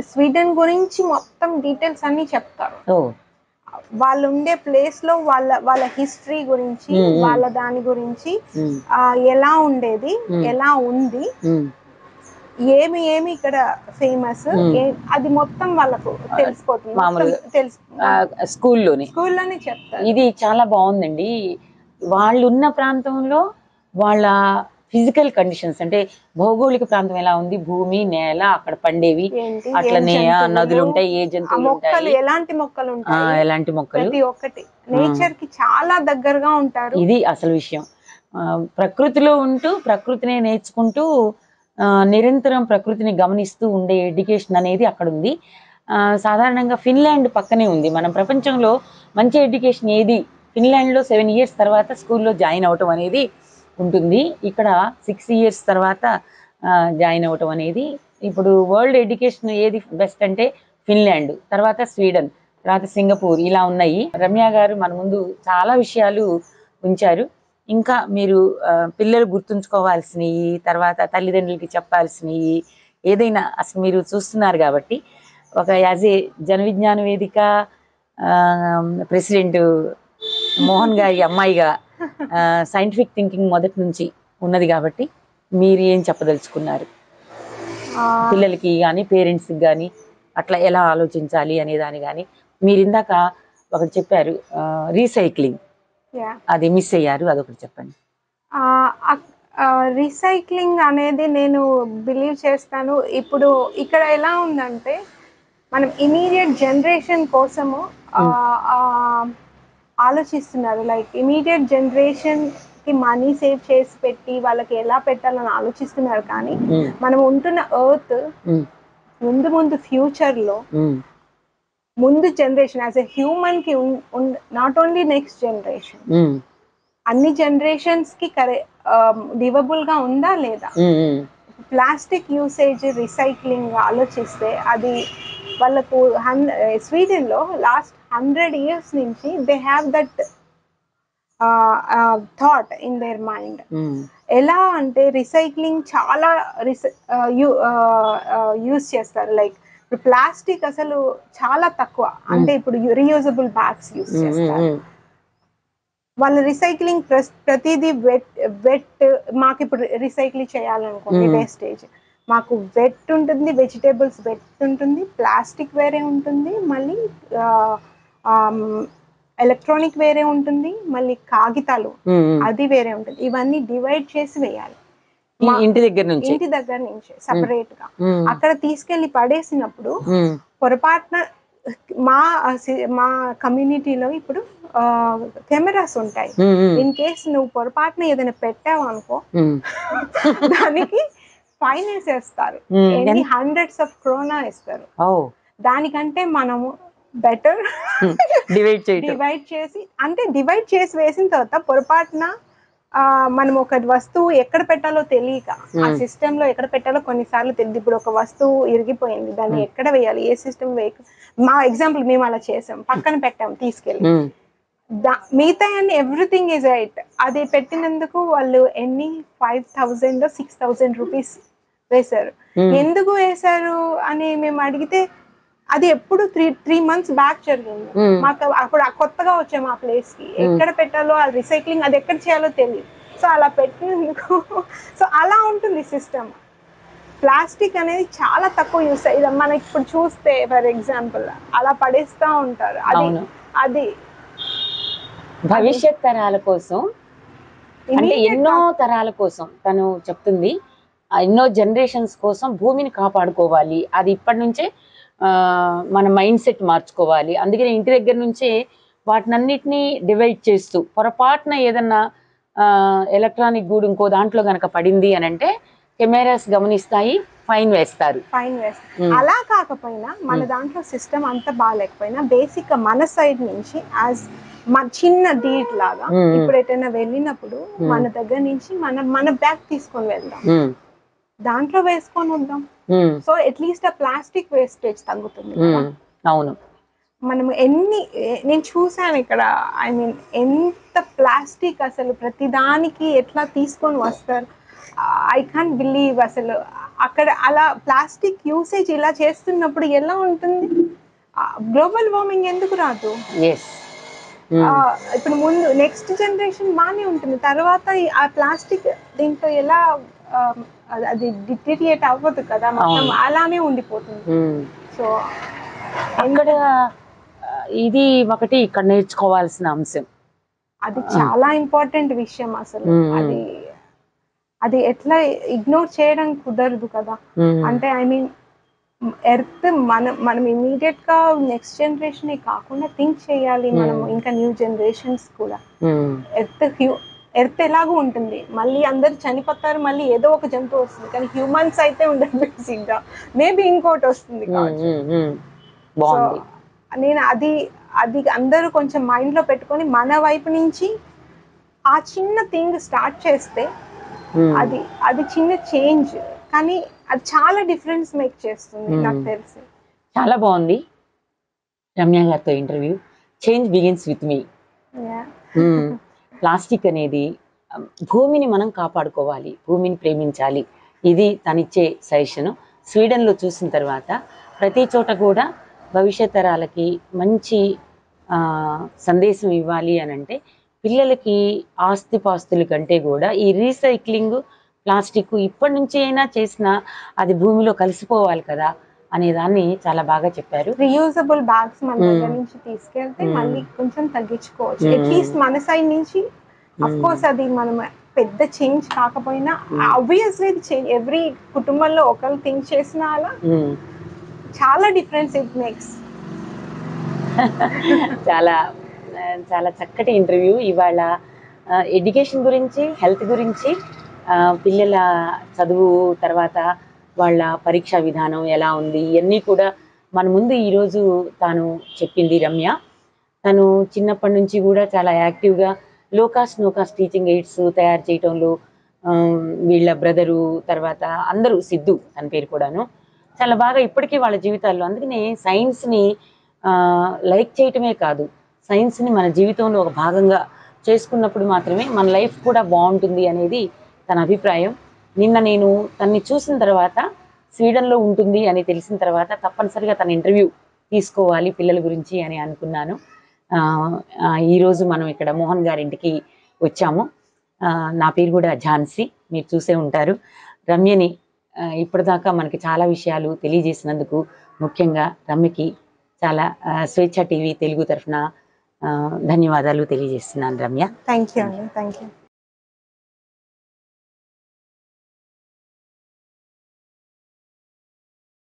స్వీడన్ గురించి మొత్తం డీటెయిల్స్ అన్ని చెప్తారు. వాళ్ళు ఉండే ప్లేస్ లో వాళ్ళ హిస్టరీ గురించి, వాళ్ళ దాని గురించి ఎలా ఉండేది, ఎలా ఉంది, ఏమి ఏమి ఇక్కడ ఫేమస్, అది మొత్తం వాళ్ళకు తెలిసిపోతుంది, మామూలుగా తెలుసు, స్కూల్లోనే చెప్తారు. ఇది చాలా బాగుందండి. వాళ్ళు ఉన్న ప్రాంతంలో వాళ్ళ ఫిజికల్ కండిషన్స్ అంటే భౌగోళిక ప్రాంతం ఎలా ఉంది, భూమి నేల అక్కడ పండేవి అట్లనే నదులు ఉంటాయి, ఏ జంతువులు ఉంటాయి, ఎలాంటి మొక్కలు ఉంటాయి, ఎలాంటి మొక్కలు, ప్రతి ఒక్కటి నేచర్ కి చాలా దగ్గరగా ఉంటారు. ఇది అసలు విషయం. ప్రకృతిలో ఉంటూ ప్రకృతిని నేర్చుకుంటూ నిరంతరం ప్రకృతిని గమనిస్తూ ఉండే ఎడ్యుకేషన్ అనేది అక్కడ ఉంది. సాధారణంగా ఫిన్లాండ్ పక్కనే ఉంది. మనం ప్రపంచంలో మంచి ఎడ్యుకేషన్ ఏది, ఫిన్లాండ్లో 7 years తర్వాత స్కూల్లో జాయిన్ అవటం అనేది ఉంటుంది. ఇక్కడ 6 years తర్వాత జాయిన్ అవటం అనేది. ఇప్పుడు వరల్డ్ ఎడ్యుకేషన్ ఏది బెస్ట్ అంటే ఫిన్లాండ్, తర్వాత స్వీడన్, తర్వాత సింగపూర్ ఇలా ఉన్నాయి. రమ్య గారు మన ముందు చాలా విషయాలు ఉంచారు. ఇంకా మీరు పిల్లలు గుర్తుంచుకోవాల్సినవి, తర్వాత తల్లిదండ్రులకి చెప్పాల్సినవి ఏదైనా అసలు మీరు చూస్తున్నారు కాబట్టి ఒక యాజ్ ఏ జన విజ్ఞాన వేదిక ప్రెసిడెంట్ మోహన్ గారి అమ్మాయిగా సైంటిఫిక్ థింకింగ్ మొదటి నుంచి ఉన్నది కాబట్టి మీరు ఏం చెప్పదలుచుకున్నారు? పిల్లలకి కానీ పేరెంట్స్కి కానీ అట్లా ఎలా ఆలోచించాలి అనే దాని కానీ. మీరు ఇందాక ఒకటి చెప్పారు రీసైక్లింగ్, అది మిస్ అయ్యారు, అదొకటి చెప్పండి. రీసైక్లింగ్ అనేది నేను బిలీవ్ చేస్తాను. ఇప్పుడు ఇక్కడ ఎలా ఉందంటే మనం ఇమీడియట్ జనరేషన్ కోసము ఆలోచిస్తున్నారు. లైక్ ఇమీడియట్ జనరేషన్ కి మనీ సేవ్ చేసి పెట్టి వాళ్ళకి ఎలా పెట్టాలని ఆలోచిస్తున్నారు. కానీ మనం ఉంటున్న ఎర్త్ ముందు ఫ్యూచర్ లో ముందు జనరేషన్ యాజ్ ఎ హ్యూమన్ కి నాట్ ఓన్లీ నెక్స్ట్ జనరేషన్, అన్ని జనరేషన్స్ కి లివబుల్ గా ఉందా లేదా. ప్లాస్టిక్ యూసేజ్ రీసైక్లింగ్ ఆలోచిస్తే అది వాళ్ళకు స్వీడన్ లో లాస్ట్ 100 years నుంచి they have that thought in their mind. ఎలా అంటే రీసైక్లింగ్ చాలా యూస్ చేస్తారు. లైక్ ఇప్పుడు ప్లాస్టిక్ అసలు చాలా తక్కువ, అంటే ఇప్పుడు రీయూజబుల్ బ్యాగ్స్ యూస్ చేస్తారు. వాళ్ళ రీసైక్లింగ్ ప్రతిదీ వెట్ మాకు ఇప్పుడు రీసైకిల్ చేయాలనుకోండి, వేస్టేజ్ మాకు వెట్ ఉంటుంది, వెజిటేబుల్స్ వెట్ ఉంటుంది, ప్లాస్టిక్ వేరే ఉంటుంది, మళ్ళీ ఎలక్ట్రానిక్ వేరే ఉంటుంది, మళ్ళీ కాగితాలు అది వేరే ఉంటుంది. ఇవన్నీ డివైడ్ చేసి వేయాలి ఇంటి దగ్గర నుంచి సపరేట్ గా. అక్కడ తీసుకెళ్లి పడేసినప్పుడు పొరపాటున మా కమ్యూనిటీలో ఇప్పుడు కెమెరాస్ ఉంటాయి. ఇన్ కేస్ నువ్వు పొరపాటున ఏదైనా పెట్టావు అనుకో దానికి ఫైన్ వేసేస్తారు, hundreds of krona ఇస్తారు. దానికంటే మనము బెటర్ డివైడ్ చేసి, అంటే డివైడ్ చేసి వేసిన తర్వాత పొరపాటున మనం ఒక వస్తువు ఎక్కడ పెట్టాలో తెలియక ఆ సిస్టమ్ లో ఎక్కడ పెట్టాలో కొన్నిసార్లు తెలియదు. ఇప్పుడు ఒక వస్తువు ఇరిగిపోయింది, దాన్ని ఎక్కడ వేయాలి, ఏ సిస్టమ్ మా ఎగ్జాంపుల్ మేము అలా చేసాం, పక్కన పెట్టాం తీసుకెళ్ళి. మిగతా అన్ని ఎవ్రీథింగ్ ఈజ్ రైట్. అది పెట్టినందుకు వాళ్ళు ఎన్ని 5,000 6,000 రూపీస్ వేశారు. ఎందుకు వేశారు అని మేము అడిగితే అది ఎప్పుడు 3 months బ్యాక్ జరిగింది. మాకు అప్పుడు కొత్తగా వచ్చాము ఆ ప్లేస్ కి, ఎక్కడ పెట్టాలో ఆ రీసైక్లింగ్ అది ఎక్కడ చేయాలో తెలియదు. సో అలా పెట్టినందుకు సో అలా ఉంటుంది సిస్టమ్. ప్లాస్టిక్ అనేది చాలా తక్కువ యూస్ అయ్యి మనకి ఇప్పుడు చూస్తే ఫర్ ఎగ్జాంపుల్ అలా పడేస్తూ ఉంటారు. అది భవిష్యత్ తరాల కోసం, అంటే ఎన్నో తరాల కోసం తను చెప్తుంది, ఎన్నో జనరేషన్స్ కోసం భూమిని కాపాడుకోవాలి. అది ఇప్పటి నుంచే మన మైండ్ సెట్ మార్చుకోవాలి. అందుకని ఇంటి దగ్గర నుంచే వాటినన్నిటినీ డివైడ్ చేస్తూ, పొరపాటున ఏదన్నా ఎలక్ట్రానిక్ గూడు ఇంకో దాంట్లో గనక పడింది అని అంటే కెమెరాస్ గమనిస్తాయి, ఫైన్ వేస్తారు. అలా కాకపోయినా మన దాంట్లో సిస్టమ్ అంతా బాగాలేకపోయినా బేసిక్ గా మన సైడ్ నుంచి యాజ్ చిన్న డీట్ లాగా ఇప్పుడు ఎటైనా వెళ్ళినప్పుడు మన దగ్గర నుంచి మన బ్యాగ్ తీసుకొని వెళ్దాం, దాంట్లో వేసుకొని వద్దాం. సో అట్లీస్ట్ ఆ ప్లాస్టిక్ వేస్టేజ్ తగ్గుతుంది. అవును, మనం నేను చూసాను ఇక్కడ, ఐ మీన్ ఎంత ప్లాస్టిక్ అసలు ప్రతిదానికి ఎట్లా తీసుకొని వస్తారు. ఐ కాంట్ బిలీవ్ అసలు అక్కడ అలా ప్లాస్టిక్ యూసేజ్ ఇలా చేస్తున్నప్పుడు ఎలా ఉంటుంది. గ్లోబల్ వార్మింగ్ ఎందుకు రాదు? ఇప్పుడు ముందు నెక్స్ట్ జనరేషన్ బాగానే ఉంటుంది, తర్వాత ఆ ప్లాస్టిక్ దీంట్లో ఎలా అది డిటేరియేట్ అవ్వదు కదా, మొత్తం అలానే ఉండిపోతుంది. సో అక్కడ ఇది ఒకటి ఇక్కడ నేర్చుకోవాల్సిన అంశం. అది చాలా ఇంపార్టెంట్ విషయం అసలు. అది ఎట్లా ఇగ్నోర్ చేయడం కుదరదు కదా. అంటే ఐ మీన్ ఎర్త్ మనం ఇమీడియట్ గా నెక్స్ట్ జనరేషన్ కాకుండా థింక్ చేయాలి మనం, ఇంకా న్యూ జనరేషన్స్ కూడా. ఎర్త్ ఎలాగూ ఉంటుంది, మళ్ళీ అందరు చనిపోతారు, మళ్ళీ ఏదో ఒక జంతువు వస్తుంది, కానీ హ్యూమన్స్ అయితే ఉండదు బేసిక్ గా. మేబీ ఇంకోటి వస్తుంది కావచ్చు. సో నేను అది అందరూ కొంచెం మైండ్ లో పెట్టుకొని మన వైపు నుంచి ఆ చిన్న థింగ్ స్టార్ట్ చేస్తే అది చిన్న చేంజ్, కానీ అది చాలా డిఫరెన్స్ మేక్ చేస్తుంది నాకు తెలిసి. చాలా బాగుంది రమ్య గారితో interview. Change begins with me. Plastic అనేది భూమిని మనం కాపాడుకోవాలి, భూమిని ప్రేమించాలి, ఇది తనిచ్చే సజెషన్. స్వీడన్లో చూసిన తర్వాత ప్రతి చోట కూడా భవిష్యత్ తరాలకి మంచి సందేశం ఇవ్వాలి అని అంటే పిల్లలకి ఆస్తిపాస్తుల కంటే కూడా ఈ రీసైక్లింగ్ ప్లాస్టిక్ ఇప్పటి నుంచి అయినా చేసినా అది భూమిలో కలిసిపోవాలి కదా అనే దాన్ని చాలా బాగా చెప్పారు. రీయూజబుల్ బ్యాగ్స్ మన దగ్గర నుంచి తీసుకెళ్తే మళ్ళీ కొంచెం తగ్గించుకోవచ్చు, అట్లీస్ట్ మన సైడ్ నుంచి. అఫ్ కోర్స్ అది మనం పెద్ద చేంజ్ కాకపోయినా ఆబ్వియస్లీ ఎవ్రీ కుటుంబంలో ఒకరు థింక్ చేసినా అలా చాలా డిఫరెన్స్ ఇట్ మేక్స్. చాలా చాలా చక్కటి ఇంటర్వ్యూ ఇవాళ. ఎడ్యుకేషన్ గురించి, హెల్త్ గురించి, పిల్లల చదువు తర్వాత వాళ్ళ పరీక్షా విధానం ఎలా ఉంది ఇవన్నీ కూడా మన ముందు ఈరోజు తాను చెప్పింది రమ్య. తను చిన్నప్పటి నుంచి కూడా చాలా యాక్టివ్గా low cost no cost teaching aids తయారు చేయటంలో వీళ్ళ బ్రదరు తర్వాత అందరూ, సిద్ధు తన పేరు కూడాను, చాలా బాగా ఇప్పటికీ వాళ్ళ జీవితాల్లో. అందుకనే సైన్స్ని లైక్ చేయటమే కాదు, సైన్స్ని మన జీవితంలో ఒక భాగంగా చేసుకున్నప్పుడు మాత్రమే మన లైఫ్ కూడా బాగుంటుంది అనేది తన అభిప్రాయం. నిన్న నేను తన్ని చూసిన తర్వాత, స్వీడన్లో ఉంటుంది అని తెలిసిన తర్వాత తప్పనిసరిగా తన ఇంటర్వ్యూ తీసుకోవాలి పిల్లల గురించి అని అనుకున్నాను. ఈరోజు మనం ఇక్కడ మోహన్ గారింటికి వచ్చాము. నా పేరు కూడా ఝాన్సీ, మీరు చూసే ఉంటారు. రమ్యని ఇప్పటిదాకా మనకి చాలా విషయాలు తెలియజేసినందుకు ముఖ్యంగా రమ్యకి చాలా స్వేచ్ఛ టీవీ తెలుగు తరఫున ధన్యవాదాలు తెలియజేస్తున్నాను రమ్య. థ్యాంక్ యూ అండి. Thank you.